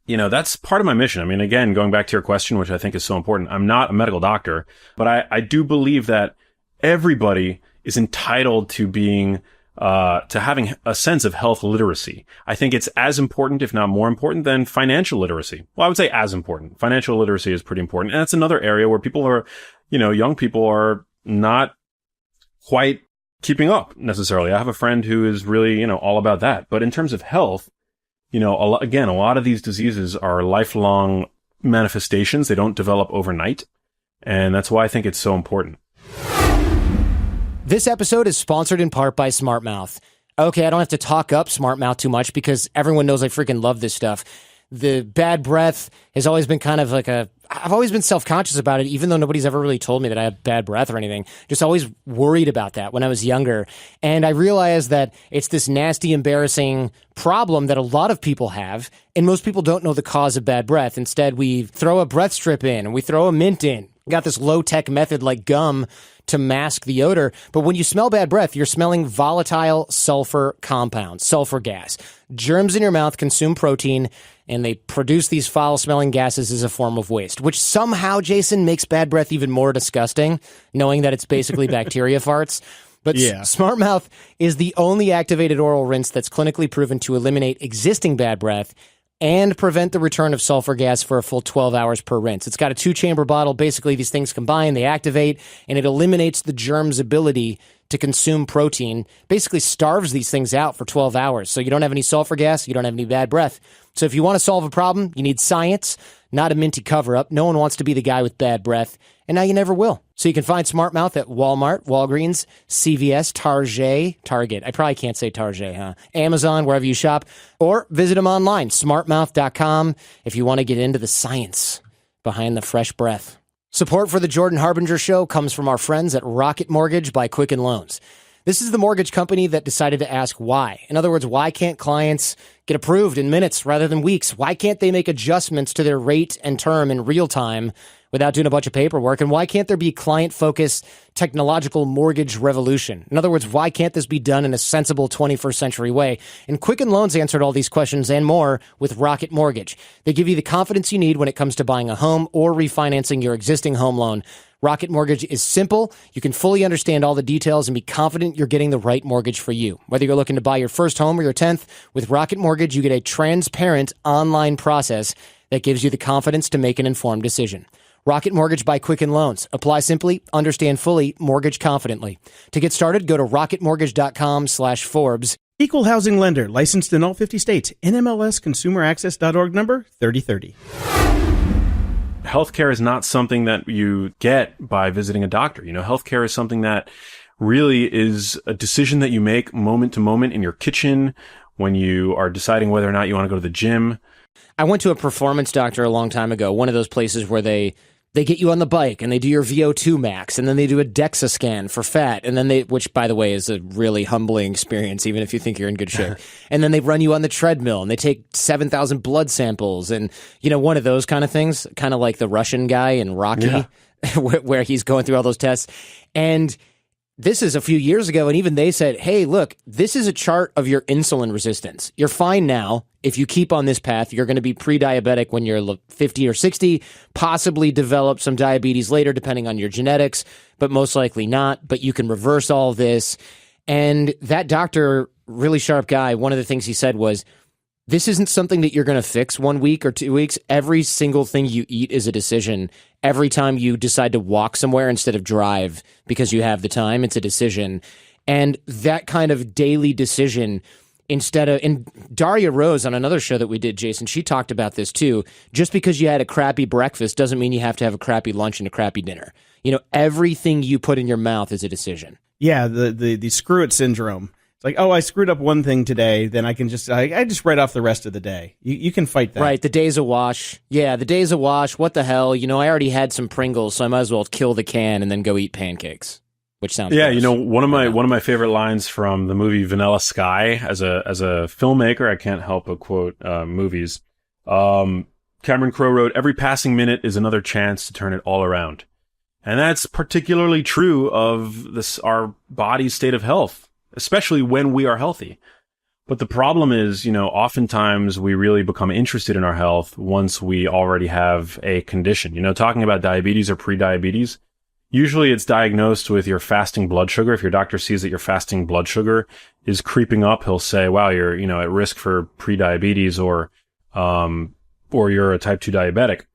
That's part of my mission. I mean, again, going back to your question, which I think is so important, I'm not a medical doctor, but I do believe that everybody is entitled to being to having a sense of health literacy. I think it's as important, if not more important, than financial literacy. Well, I would say as important. Financial literacy is pretty important. And that's another area where people are, young people are not quite keeping up necessarily. I have a friend who is really, all about that. But in terms of health, a lot of these diseases are lifelong manifestations. They don't develop overnight. And that's why I think it's so important. This episode is sponsored in part by SmartMouth. Okay, I don't have to talk up SmartMouth too much because everyone knows I freaking love this stuff. The bad breath has always been kind of like I've always been self-conscious about it, even though nobody's ever really told me that I have bad breath or anything. Just always worried about that when I was younger. And I realized that it's this nasty, embarrassing problem that a lot of people have, and most people don't know the cause of bad breath. Instead, we throw a breath strip in, and we throw a mint in. We got this low-tech method like gum to mask the odor. But when you smell bad breath, you're smelling volatile sulfur compounds, sulfur gas. Germs in your mouth consume protein, and they produce these foul-smelling gases as a form of waste, which somehow, Jason, makes bad breath even more disgusting, knowing that it's basically bacteria farts. But yeah. SmartMouth is the only activated oral rinse that's clinically proven to eliminate existing bad breath and prevent the return of sulfur gas for a full 12 hours per rinse. It's got a 2-chamber bottle. Basically, these things combine, they activate, and it eliminates the germ's ability to consume protein, basically starves these things out for 12 hours. So you don't have any sulfur gas, you don't have any bad breath. So if you want to solve a problem, you need science, not a minty cover-up. No one wants to be the guy with bad breath, and now you never will. So you can find Smart Mouth at Walmart, Walgreens, CVS, Target. I probably can't say Target, huh? Amazon, wherever you shop, or visit them online, smartmouth.com, if you want to get into the science behind the fresh breath. Support for the Jordan Harbinger Show comes from our friends at Rocket Mortgage by Quicken Loans. This is the mortgage company that decided to ask why. In other words, why can't clients get approved in minutes rather than weeks? Why can't they make adjustments to their rate and term in real time without doing a bunch of paperwork? And why can't there be client-focused technological mortgage revolution? In other words, why can't this be done in a sensible 21st century way? And Quicken Loans answered all these questions and more with Rocket Mortgage. They give you the confidence you need when it comes to buying a home or refinancing your existing home loan. Rocket Mortgage is simple. You can fully understand all the details and be confident you're getting the right mortgage for you. Whether you're looking to buy your first home or your 10th, with Rocket Mortgage, you get a transparent online process that gives you the confidence to make an informed decision. Rocket Mortgage by Quicken Loans. Apply simply, understand fully, mortgage confidently. To get started, go to rocketmortgage.com/Forbes. Equal housing lender, licensed in all 50 states. NMLS consumeraccess.org number 3030. Healthcare is not something that you get by visiting a doctor. Healthcare is something that really is a decision that you make moment to moment in your kitchen when you are deciding whether or not you want to go to the gym. I went to a performance doctor a long time ago, one of those places where they get you on the bike and they do your VO2 max, and then they do a DEXA scan for fat, and then which by the way is a really humbling experience, even if you think you're in good shape. And then they run you on the treadmill and they take 7,000 blood samples and, one of those kind of things, kind of like the Russian guy in Rocky, where he's going through all those tests. And this is a few years ago, and even they said, hey, look, this is a chart of your insulin resistance. You're fine now. If you keep on this path, you're going to be pre-diabetic when you're 50 or 60, possibly develop some diabetes later, depending on your genetics, but most likely not. But you can reverse all this. And that doctor, really sharp guy, one of the things he said was, this isn't something that you're going to fix 1 week or 2 weeks. Every single thing you eat is a decision. Every time you decide to walk somewhere instead of drive because you have the time, it's a decision. And that kind of daily decision, and Daria Rose on another show that we did, Jason, she talked about this too. Just because you had a crappy breakfast doesn't mean you have to have a crappy lunch and a crappy dinner. Everything you put in your mouth is a decision. Yeah, the screw it syndrome. It's like, oh, I screwed up one thing today, then I can I just write off the rest of the day. You can fight that. Right, the day's a wash. Yeah, the day's a wash. What the hell? I already had some Pringles, so I might as well kill the can and then go eat pancakes, which sounds gross. one of my favorite lines from the movie Vanilla Sky, as a filmmaker, I can't help but quote movies. Cameron Crowe wrote, "Every passing minute is another chance to turn it all around." And that's particularly true of our body's state of health, especially when we are healthy. But the problem is, oftentimes we really become interested in our health once we already have a condition. Talking about diabetes or pre-diabetes, usually it's diagnosed with your fasting blood sugar. If your doctor sees that your fasting blood sugar is creeping up, he'll say, wow, you're, at risk for pre-diabetes or you're a type 2 diabetic.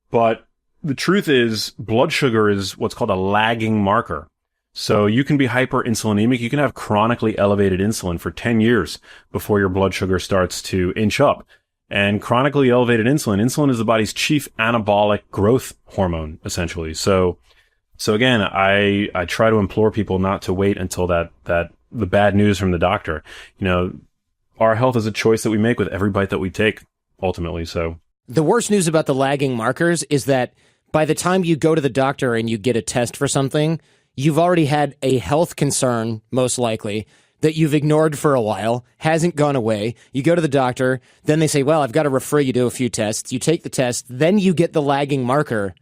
But the truth is, blood sugar is what's called a lagging marker. So you can be hyperinsulinemic. You can have chronically elevated insulin for 10 years before your blood sugar starts to inch up. And chronically elevated insulin is the body's chief anabolic growth hormone, essentially. So again, I try to implore people not to wait until that the bad news from the doctor. Our health is a choice that we make with every bite that we take, ultimately. So the worst news about the lagging markers is that by the time you go to the doctor and you get a test for something, you've already had a health concern, most likely, that you've ignored for a while, hasn't gone away. You go to the doctor, then they say, well, I've got to refer you to a few tests. You take the test, then you get the lagging marker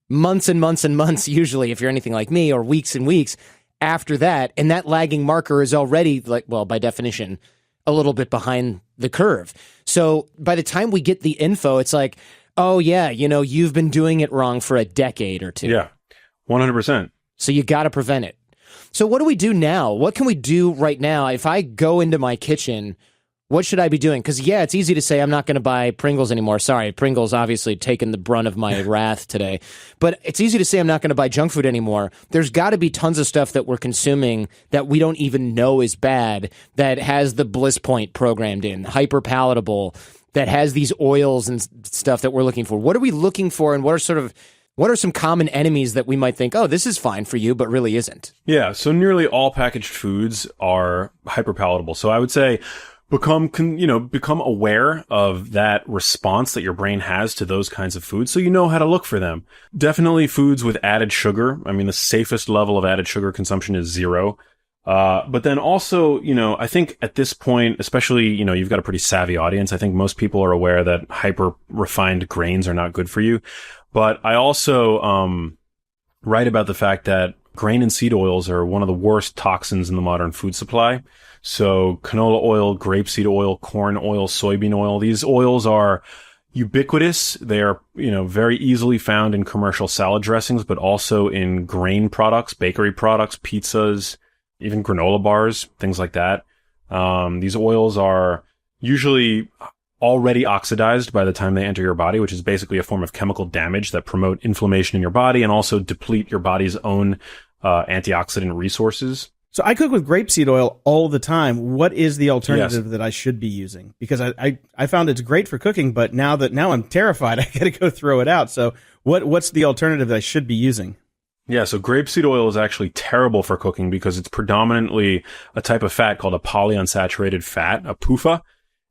months and months and months, usually, if you're anything like me, or weeks and weeks after that. And that lagging marker is already, by definition, a little bit behind the curve. So by the time we get the info, it's like, oh, yeah, you've been doing it wrong for a decade or two. Yeah, 100%. So you got to prevent it. So what do we do now? What can we do right now? If I go into my kitchen, What should I be doing? Because, yeah, it's easy to say I'm not going to buy Pringles anymore. Sorry, Pringles obviously taken the brunt of my wrath today. But it's easy to say I'm not going to buy junk food anymore. There's got to be tons of stuff that we're consuming that we don't even know is bad, that has the bliss point programmed in, hyper palatable, that has these oils and stuff that we're looking for. What are we looking for, and what are some common enemies that we might think, oh, this is fine for you, but really isn't? Yeah, so nearly all packaged foods are hyperpalatable. So I would say become aware of that response that your brain has to those kinds of foods so you know how to look for them. Definitely foods with added sugar. I mean, the safest level of added sugar consumption is 0. But then also, I think at this point, especially, you've got a pretty savvy audience. I think most people are aware that hyper refined grains are not good for you. But I also, write about the fact that grain and seed oils are one of the worst toxins in the modern food supply. So canola oil, grapeseed oil, corn oil, soybean oil, these oils are ubiquitous. They are, very easily found in commercial salad dressings, but also in grain products, bakery products, pizzas, even granola bars, things like that. These oils are usually already oxidized by the time they enter your body, which is basically a form of chemical damage that promote inflammation in your body and also deplete your body's own antioxidant resources. So I cook with grapeseed oil all the time. What is the alternative that I should be using? Because I found it's great for cooking, but now I'm terrified, I got to go throw it out. So what's the alternative that I should be using? Yeah, so grapeseed oil is actually terrible for cooking because it's predominantly a type of fat called a polyunsaturated fat, a PUFA.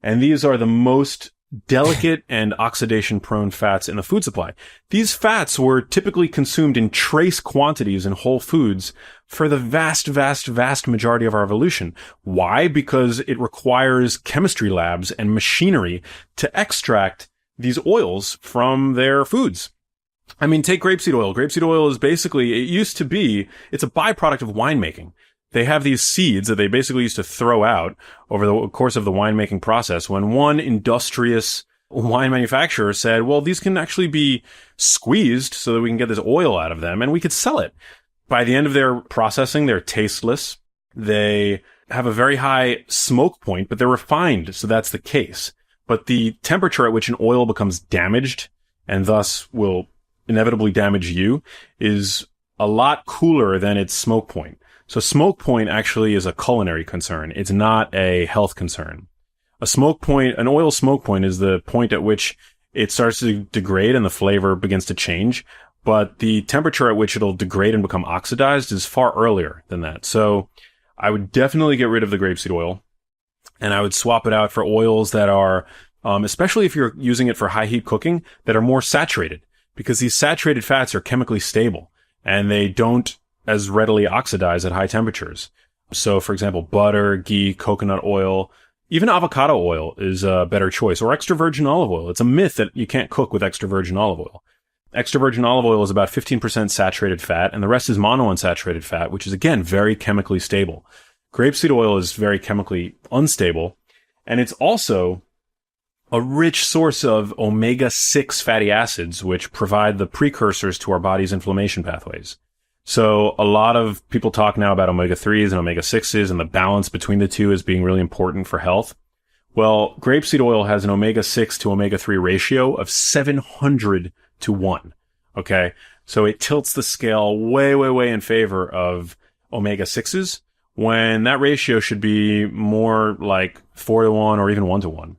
And these are the most delicate and oxidation-prone fats in the food supply. These fats were typically consumed in trace quantities in whole foods for the vast, vast, vast majority of our evolution. Why? Because it requires chemistry labs and machinery to extract these oils from their foods. I mean, take grapeseed oil. Grapeseed oil is basically, it's a byproduct of winemaking. They have these seeds that they basically used to throw out over the course of the winemaking process when one industrious wine manufacturer said, well, these can actually be squeezed so that we can get this oil out of them and we could sell it. By the end of their processing, they're tasteless. They have a very high smoke point, but they're refined, so that's the case. But the temperature at which an oil becomes damaged and thus will inevitably damage you is a lot cooler than its smoke point. So smoke point actually is a culinary concern. It's not a health concern. An oil smoke point is the point at which it starts to degrade and the flavor begins to change. But the temperature at which it'll degrade and become oxidized is far earlier than that. So I would definitely get rid of the grapeseed oil and I would swap it out for oils that are, especially if you're using it for high heat cooking, that are more saturated because these saturated fats are chemically stable and they don't as readily oxidize at high temperatures. So, for example, butter, ghee, coconut oil, even avocado oil is a better choice, or extra virgin olive oil. It's a myth that you can't cook with extra virgin olive oil. Extra virgin olive oil is about 15% saturated fat, and the rest is monounsaturated fat, which is, again, very chemically stable. Grapeseed oil is very chemically unstable, and it's also a rich source of omega-6 fatty acids, which provide the precursors to our body's inflammation pathways. So a lot of people talk now about omega-3s and omega-6s and the balance between the two as being really important for health. Well, grapeseed oil has an omega-6 to omega-3 ratio of 700 to 1. Okay. So it tilts the scale way, way, way in favor of omega-6s when that ratio should be more like 4 to 1 or even 1 to 1.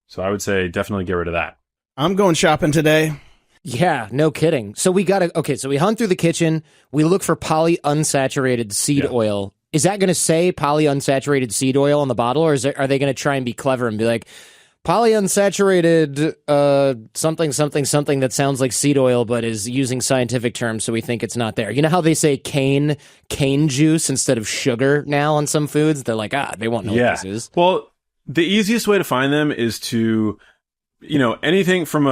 So I would say definitely get rid of that. I'm going shopping today. Yeah, no kidding. So we so we hunt through the kitchen. We look for polyunsaturated seed oil. Is that going to say polyunsaturated seed oil on the bottle, or are they going to try and be clever and be like, polyunsaturated something, something, something that sounds like seed oil but is using scientific terms so we think it's not there? You know how they say cane juice instead of sugar now on some foods? They're like, they won't know what this is. Well, the easiest way to find them is to anything from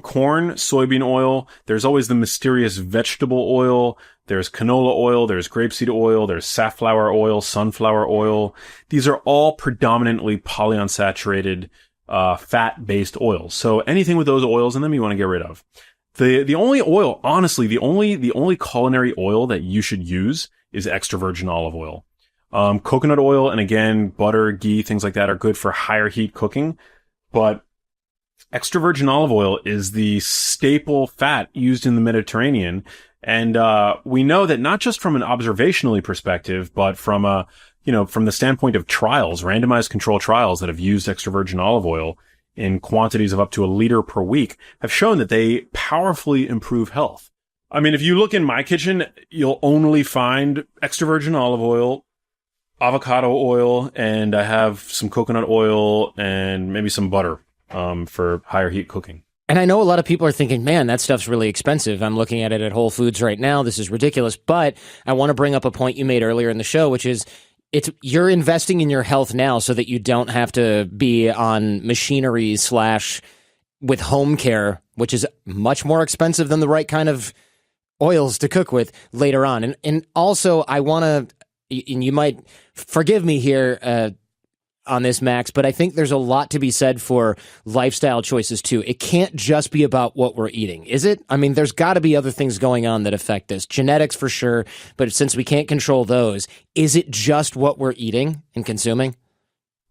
corn, soybean oil. There's always the mysterious vegetable oil. There's canola oil. There's grapeseed oil. There's safflower oil, sunflower oil. These are all predominantly polyunsaturated, fat-based oils. So anything with those oils in them, you want to get rid of. The only oil, honestly, the only culinary oil that you should use is extra virgin olive oil. Coconut oil and again, butter, ghee, things like that are good for higher heat cooking. But extra virgin olive oil is the staple fat used in the Mediterranean. And we know that not just from an observationally perspective, but from from the standpoint of trials, randomized control trials that have used extra virgin olive oil in quantities of up to 1 liter per week have shown that they powerfully improve health. I mean, if you look in my kitchen, you'll only find extra virgin olive oil, avocado oil, and I have some coconut oil and maybe some butter for higher heat cooking. And I know a lot of people are thinking, man, that stuff's really expensive. I'm looking at it at Whole Foods right now. This is ridiculous. But I want to bring up a point you made earlier in the show, which is you're investing in your health now so that you don't have to be on machinery / with home care, which is much more expensive than the right kind of oils to cook with later on. And also I want to, and you might forgive me here, on this, Max, but I think there's a lot to be said for lifestyle choices too. It can't just be about what we're eating, is it? I mean, there's got to be other things going on that affect this. Genetics for sure, but since we can't control those, is it just what we're eating and consuming?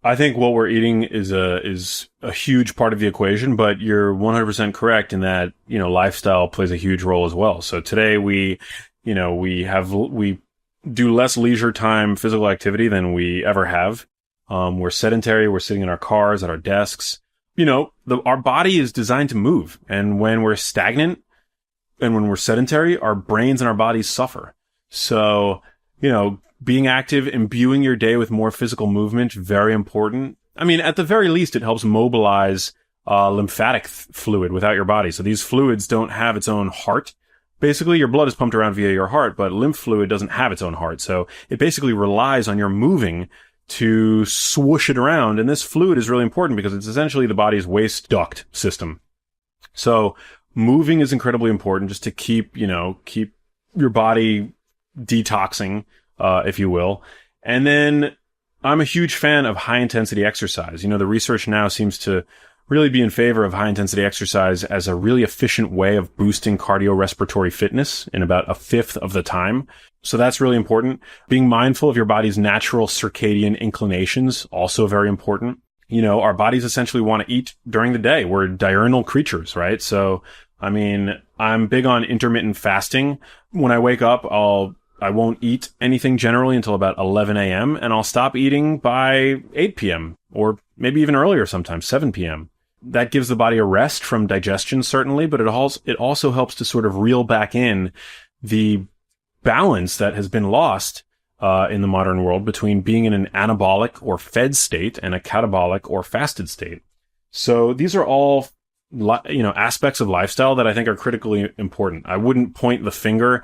I think what we're eating is a huge part of the equation, but you're 100% correct in that, lifestyle plays a huge role as well. So today we do less leisure time physical activity than we ever have. We're sedentary. We're sitting in our cars, at our desks. Our body is designed to move. And when we're stagnant and when we're sedentary, our brains and our bodies suffer. So, being active, imbuing your day with more physical movement, very important. I mean, at the very least, it helps mobilize lymphatic fluid without your body. So these fluids don't have its own heart. Basically, your blood is pumped around via your heart, but lymph fluid doesn't have its own heart. So it basically relies on your moving to swoosh it around. And this fluid is really important because it's essentially the body's waste duct system. So moving is incredibly important just to keep your body detoxing, if you will. And then I'm a huge fan of high intensity exercise. The research now seems to really be in favor of high intensity exercise as a really efficient way of boosting cardiorespiratory fitness in about 1/5 of the time. So that's really important. Being mindful of your body's natural circadian inclinations, also very important. Our bodies essentially want to eat during the day. We're diurnal creatures, right? So, I mean, I'm big on intermittent fasting. When I wake up, I won't eat anything generally until about 11 a.m. and I'll stop eating by 8 p.m. or maybe even earlier sometimes, 7 p.m. That gives the body a rest from digestion, certainly, but it also helps to sort of reel back in the balance that has been lost in the modern world between being in an anabolic or fed state and a catabolic or fasted state. So these are all aspects of lifestyle that I think are critically important. I wouldn't point the finger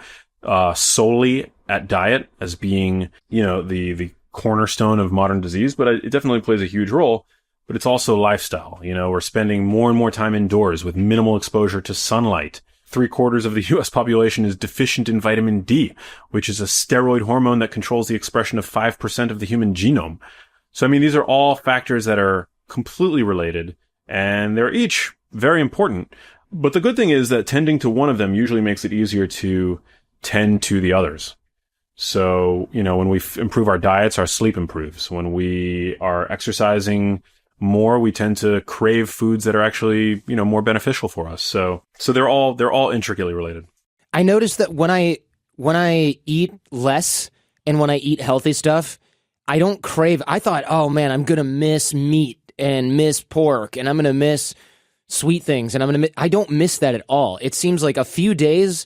solely at diet as being the cornerstone of modern disease, but it definitely plays a huge role. But it's also lifestyle. We're spending more and more time indoors with minimal exposure to sunlight. 3/4 of the U.S. population is deficient in vitamin D, which is a steroid hormone that controls the expression of 5% of the human genome. So, I mean, these are all factors that are completely related, and they're each very important. But the good thing is that tending to one of them usually makes it easier to tend to the others. So, when we improve our diets, our sleep improves. When we are exercising more, we tend to crave foods that are actually, more beneficial for us. So they're all intricately related. I noticed that when I eat less and when I eat healthy stuff, I don't crave. I thought, oh man, I'm going to miss meat and miss pork and I'm going to miss sweet things. And I don't miss that at all. It seems like a few days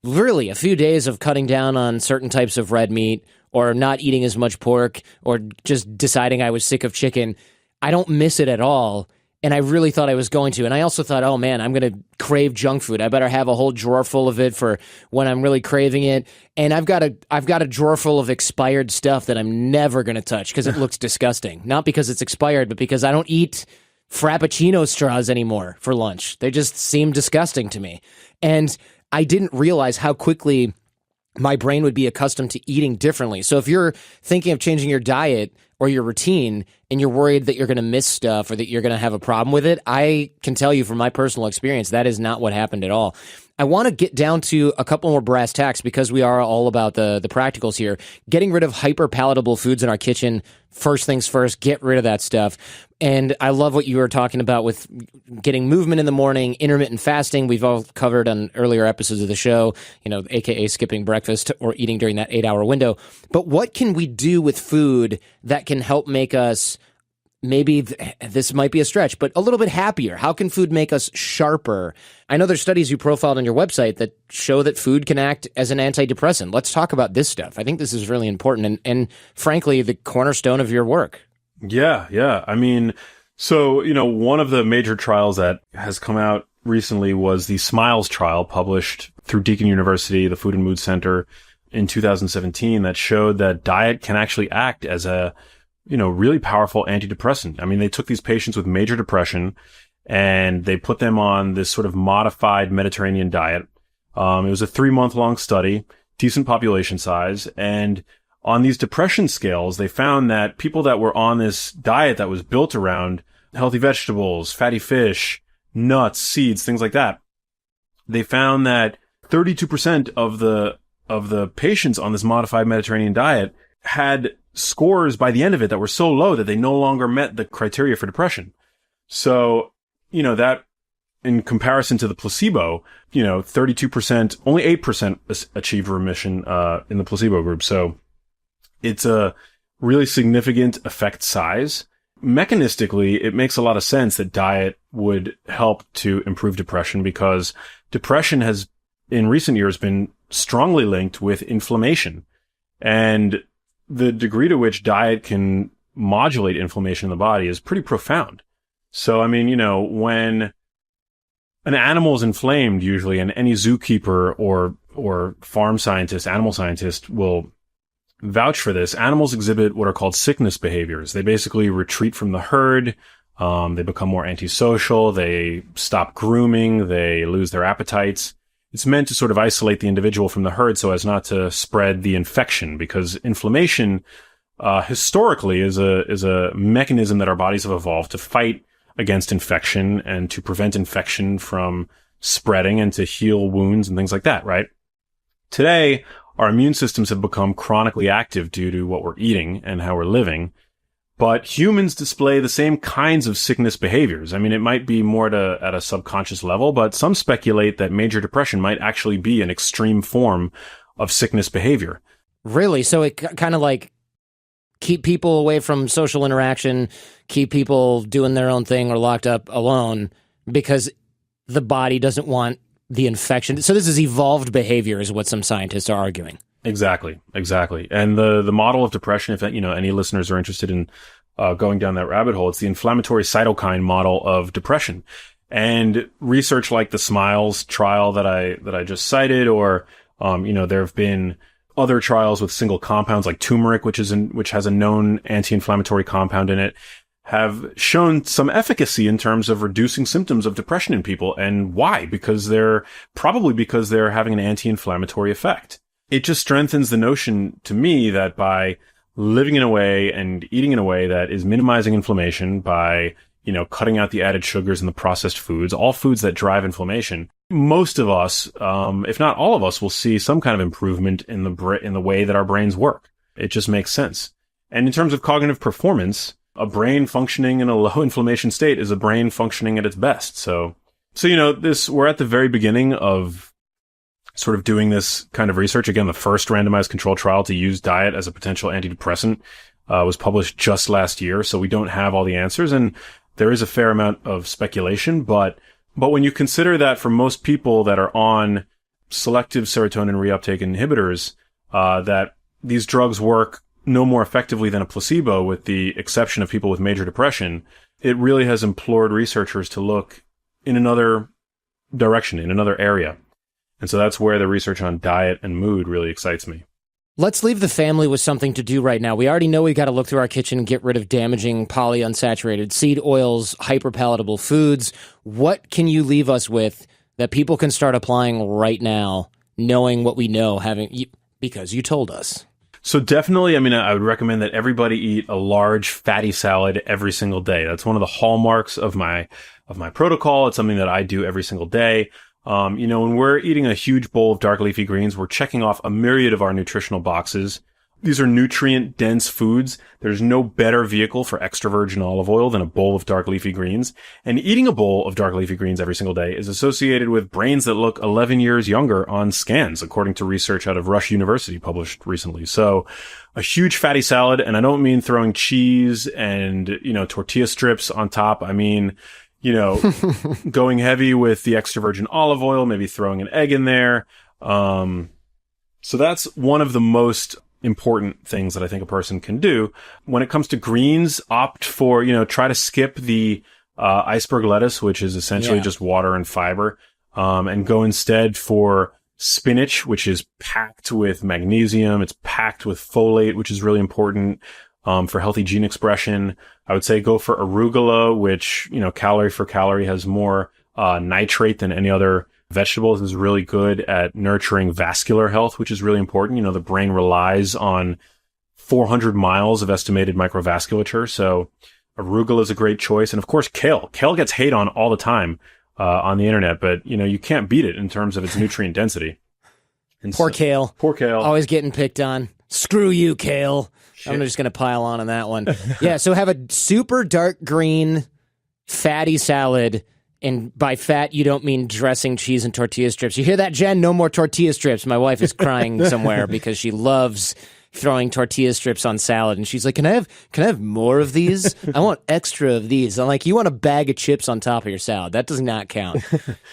of cutting down on certain types of red meat or not eating as much pork or just deciding I was sick of chicken. I don't miss it at all, and I really thought I was going to. And I also thought, oh man, I'm going to crave junk food. I better have a whole drawer full of it for when I'm really craving it. And I've got a drawer full of expired stuff that I'm never going to touch because it looks disgusting. Not because it's expired, but because I don't eat Frappuccino straws anymore for lunch. They just seem disgusting to me. And I didn't realize how quickly my brain would be accustomed to eating differently. So if you're thinking of changing your diet or your routine and you're worried that you're going to miss stuff or that you're going to have a problem with it, I can tell you from my personal experience, that is not what happened at all. I want to get down to a couple more brass tacks because we are all about the practicals here. Getting rid of hyper-palatable foods in our kitchen, first things first, get rid of that stuff. And I love what you were talking about with getting movement in the morning, intermittent fasting. We've all covered on earlier episodes of the show, AKA skipping breakfast or eating during that 8-hour window. But what can we do with food that can help make us, maybe this might be a stretch, but a little bit happier? How can food make us sharper? I know there's studies you profiled on your website that show that food can act as an antidepressant. Let's talk about this stuff. I think this is really important and frankly, the cornerstone of your work. Yeah. I mean, so, one of the major trials that has come out recently was the SMILES trial published through Deakin University, the Food and Mood Center in 2017 that showed that diet can actually act as a really powerful antidepressant. I mean, they took these patients with major depression and they put them on this sort of modified Mediterranean diet. It was a 3-month-long study, decent population size. And on these depression scales, they found that people that were on this diet that was built around healthy vegetables, fatty fish, nuts, seeds, things like that, they found that 32% of the patients on this modified Mediterranean diet had scores by the end of it that were so low that they no longer met the criteria for depression. So, that in comparison to the placebo, 32%, only 8% achieved remission in the placebo group. So it's a really significant effect size. Mechanistically, it makes a lot of sense that diet would help to improve depression because depression has in recent years been strongly linked with inflammation. And the degree to which diet can modulate inflammation in the body is pretty profound. So, I mean, when an animal is inflamed, usually, and any zookeeper or farm scientist, animal scientist will vouch for this, animals exhibit what are called sickness behaviors. They basically retreat from the herd. They become more antisocial. They stop grooming. They lose their appetites. It's meant to sort of isolate the individual from the herd so as not to spread the infection, because inflammation historically is a mechanism that our bodies have evolved to fight against infection and to prevent infection from spreading and to heal wounds and things like that, right? Today, our immune systems have become chronically active due to what we're eating and how we're living. But humans display the same kinds of sickness behaviors. I mean, it might be more at a subconscious level, but some speculate that major depression might actually be an extreme form of sickness behavior. Really? So it kind of like keep people away from social interaction, keep people doing their own thing or locked up alone because the body doesn't want the infection. So this is evolved behavior is what some scientists are arguing. Exactly. And the model of depression, if any listeners are interested in going down that rabbit hole, it's the inflammatory cytokine model of depression. And research like the SMILES trial that I just cited, or there have been other trials with single compounds like turmeric, which has a known anti-inflammatory compound in it, have shown some efficacy in terms of reducing symptoms of depression in people. And why? Because they're having an anti-inflammatory effect. It just strengthens the notion to me that by living in a way and eating in a way that is minimizing inflammation, by, cutting out the added sugars and the processed foods, all foods that drive inflammation, most of us, if not all of us, will see some kind of improvement in the way that our brains work. It just makes sense. And in terms of cognitive performance, a brain functioning in a low inflammation state is a brain functioning at its best. So we're at the very beginning of sort of doing this kind of research. Again, the first randomized control trial to use diet as a potential antidepressant was published just last year. So we don't have all the answers, and there is a fair amount of speculation. But when you consider that for most people that are on selective serotonin reuptake inhibitors, that these drugs work no more effectively than a placebo, with the exception of people with major depression, it really has implored researchers to look in another direction, in another area. And so that's where the research on diet and mood really excites me. Let's leave the family with something to do right now. We already know we got to look through our kitchen and get rid of damaging polyunsaturated seed oils, hyperpalatable foods. What can you leave us with that people can start applying right now, knowing what we know, because you told us? So definitely, I mean, I would recommend that everybody eat a large fatty salad every single day. That's one of the hallmarks of my protocol. It's something that I do every single day. When we're eating a huge bowl of dark leafy greens, we're checking off a myriad of our nutritional boxes. These are nutrient-dense foods. There's no better vehicle for extra virgin olive oil than a bowl of dark leafy greens. And eating a bowl of dark leafy greens every single day is associated with brains that look 11 years younger on scans, according to research out of Rush University published recently. So a huge fatty salad, and I don't mean throwing cheese and, tortilla strips on top. I mean, going heavy with the extra virgin olive oil, maybe throwing an egg in there. So that's one of the most important things that I think a person can do. When it comes to greens, opt for, try to skip the iceberg lettuce, which is essentially just water and fiber, and go instead for spinach, which is packed with magnesium. It's packed with folate, which is really important for healthy gene expression. I would say go for arugula, which, calorie for calorie has more nitrate than any other vegetables. Is really good at nurturing vascular health, which is really important. The brain relies on 400 miles of estimated microvasculature. So arugula is a great choice. And of course, kale. Kale gets hate on all the time on the internet, but you can't beat it in terms of its nutrient density. And Poor kale. Always getting picked on. Screw you, kale. Shit. I'm just going to pile on that one. Yeah. So have a super dark green fatty salad. And by fat, you don't mean dressing, cheese, and tortilla strips. You hear that, Jen? No more tortilla strips. My wife is crying somewhere because she loves throwing tortilla strips on salad. And she's like, can I have more of these? I want extra of these. I'm like, you want a bag of chips on top of your salad. That does not count.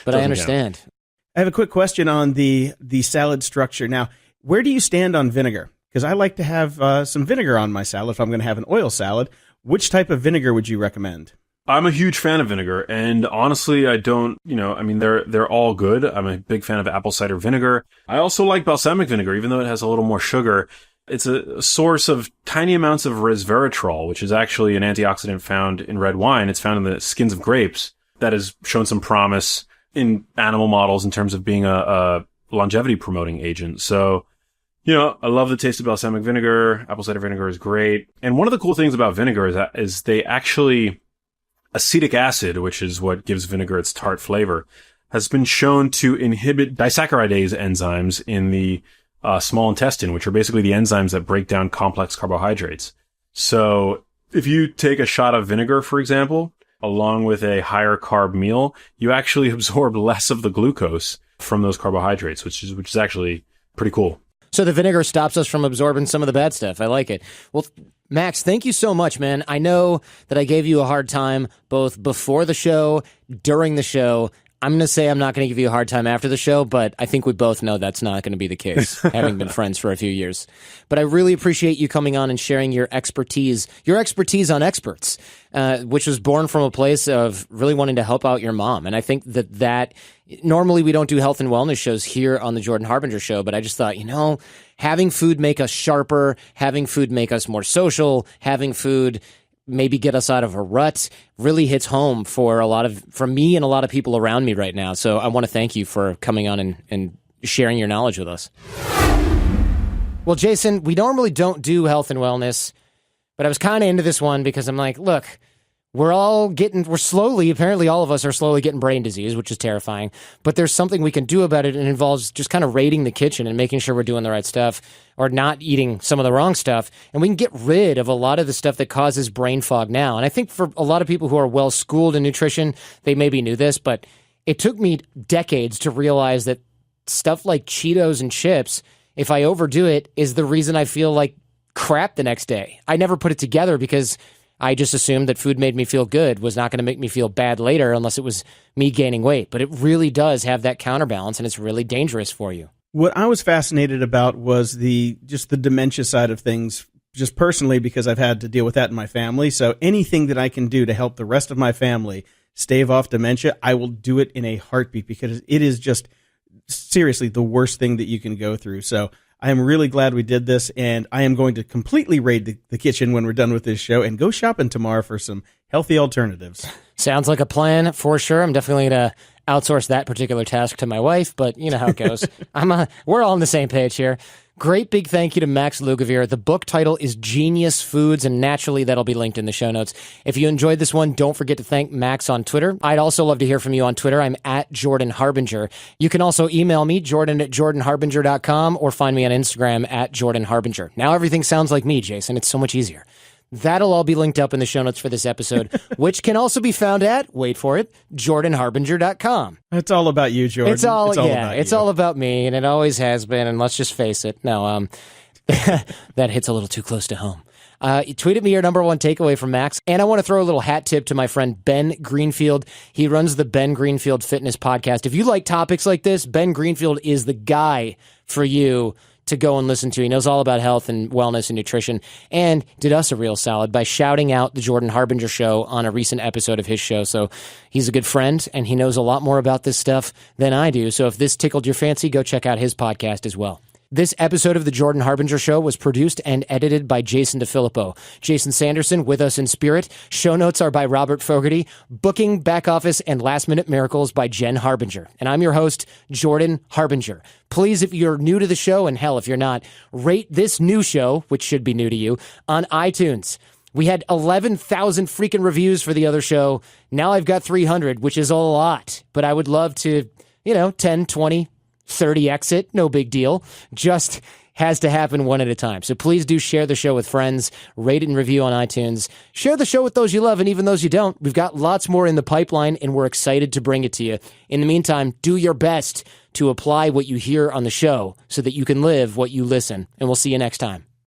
But I understand. Count. I have a quick question on the salad structure. Now, where do you stand on vinegar? Because I like to have some vinegar on my salad if I'm going to have an oil salad. Which type of vinegar would you recommend? I'm a huge fan of vinegar, and honestly, I don't, they're all good. I'm a big fan of apple cider vinegar. I also like balsamic vinegar, even though it has a little more sugar. It's a source of tiny amounts of resveratrol, which is actually an antioxidant found in red wine. It's found in the skins of grapes that has shown some promise in animal models in terms of being a longevity promoting agent. So, I love the taste of balsamic vinegar. Apple cider vinegar is great. And one of the cool things about vinegar is they actually... Acetic acid, which is what gives vinegar its tart flavor, has been shown to inhibit disaccharidase enzymes in the small intestine, which are basically the enzymes that break down complex carbohydrates. So if you take a shot of vinegar, for example, along with a higher carb meal, you actually absorb less of the glucose from those carbohydrates, which is actually pretty cool. So the vinegar stops us from absorbing some of the bad stuff. I like it. Well, Max, thank you so much, man. I know that I gave you a hard time both before the show, during the show. I'm going to say I'm not going to give you a hard time after the show, but I think we both know that's not going to be the case, having been friends for a few years. But I really appreciate you coming on and sharing your expertise on experts, which was born from a place of really wanting to help out your mom. And I think that normally we don't do health and wellness shows here on the Jordan Harbinger Show, but I just thought, having food make us sharper, having food make us more social, having food maybe get us out of a rut really hits home for me and a lot of people around me right now. So I want to thank you for coming on and sharing your knowledge with us. Well, Jason, we normally don't do health and wellness, but I was kind of into this one because I'm like, look, apparently all of us are slowly getting brain disease, which is terrifying, but there's something we can do about it, and it involves just kind of raiding the kitchen and making sure we're doing the right stuff or not eating some of the wrong stuff, and we can get rid of a lot of the stuff that causes brain fog now. And I think for a lot of people who are well-schooled in nutrition, they maybe knew this, but it took me decades to realize that stuff like Cheetos and chips, if I overdo it, is the reason I feel like crap the next day. I never put it together because I just assumed that food made me feel good was not going to make me feel bad later unless it was me gaining weight. But it really does have that counterbalance, and it's really dangerous for you. What I was fascinated about was the dementia side of things, just personally, because I've had to deal with that in my family. So anything that I can do to help the rest of my family stave off dementia, I will do it in a heartbeat, because it is just seriously the worst thing that you can go through. So I am really glad we did this, and I am going to completely raid the kitchen when we're done with this show and go shopping tomorrow for some healthy alternatives. Sounds like a plan for sure. I'm definitely going to outsource that particular task to my wife, but you know how it goes. We're all on the same page here. Great big thank you to Max Lugavere. The book title is Genius Foods, and naturally that'll be linked in the show notes. If you enjoyed this one, don't forget to thank Max on Twitter. I'd also love to hear from you on Twitter. I'm at Jordan Harbinger. You can also email me, jordan@jordanharbinger.com, or find me on Instagram at Jordan Harbinger. Now everything sounds like me, Jason. It's so much easier. That'll all be linked up in the show notes for this episode, which can also be found at, wait for it, jordanharbinger.com. It's all about you, Jordan. It's all about me, and it always has been, and let's just face it. No, that hits a little too close to home. Tweet at me your number one takeaway from Max. And I want to throw a little hat tip to my friend Ben Greenfield. He runs the Ben Greenfield Fitness Podcast. If you like topics like this, Ben Greenfield is the guy for you to go and listen to. He knows all about health and wellness and nutrition, and did us a real solid by shouting out the Jordan Harbinger Show on a recent episode of his show. So he's a good friend, and he knows a lot more about this stuff than I do. So if this tickled your fancy, go check out his podcast as well. This episode of The Jordan Harbinger Show was produced and edited by Jason DeFilippo. Jason Sanderson with us in spirit. Show notes are by Robert Fogarty. Booking, back office, and last-minute miracles by Jen Harbinger. And I'm your host, Jordan Harbinger. Please, if you're new to the show, and hell, if you're not, rate this new show, which should be new to you, on iTunes. We had 11,000 freaking reviews for the other show. Now I've got 300, which is a lot. But I would love to, 10, 20, 30 exit, no big deal. Just has to happen one at a time. So please do share the show with friends, rate it and review on iTunes. Share the show with those you love and even those you don't. We've got lots more in the pipeline, and we're excited to bring it to you. In the meantime, do your best to apply what you hear on the show so that you can live what you listen. And we'll see you next time.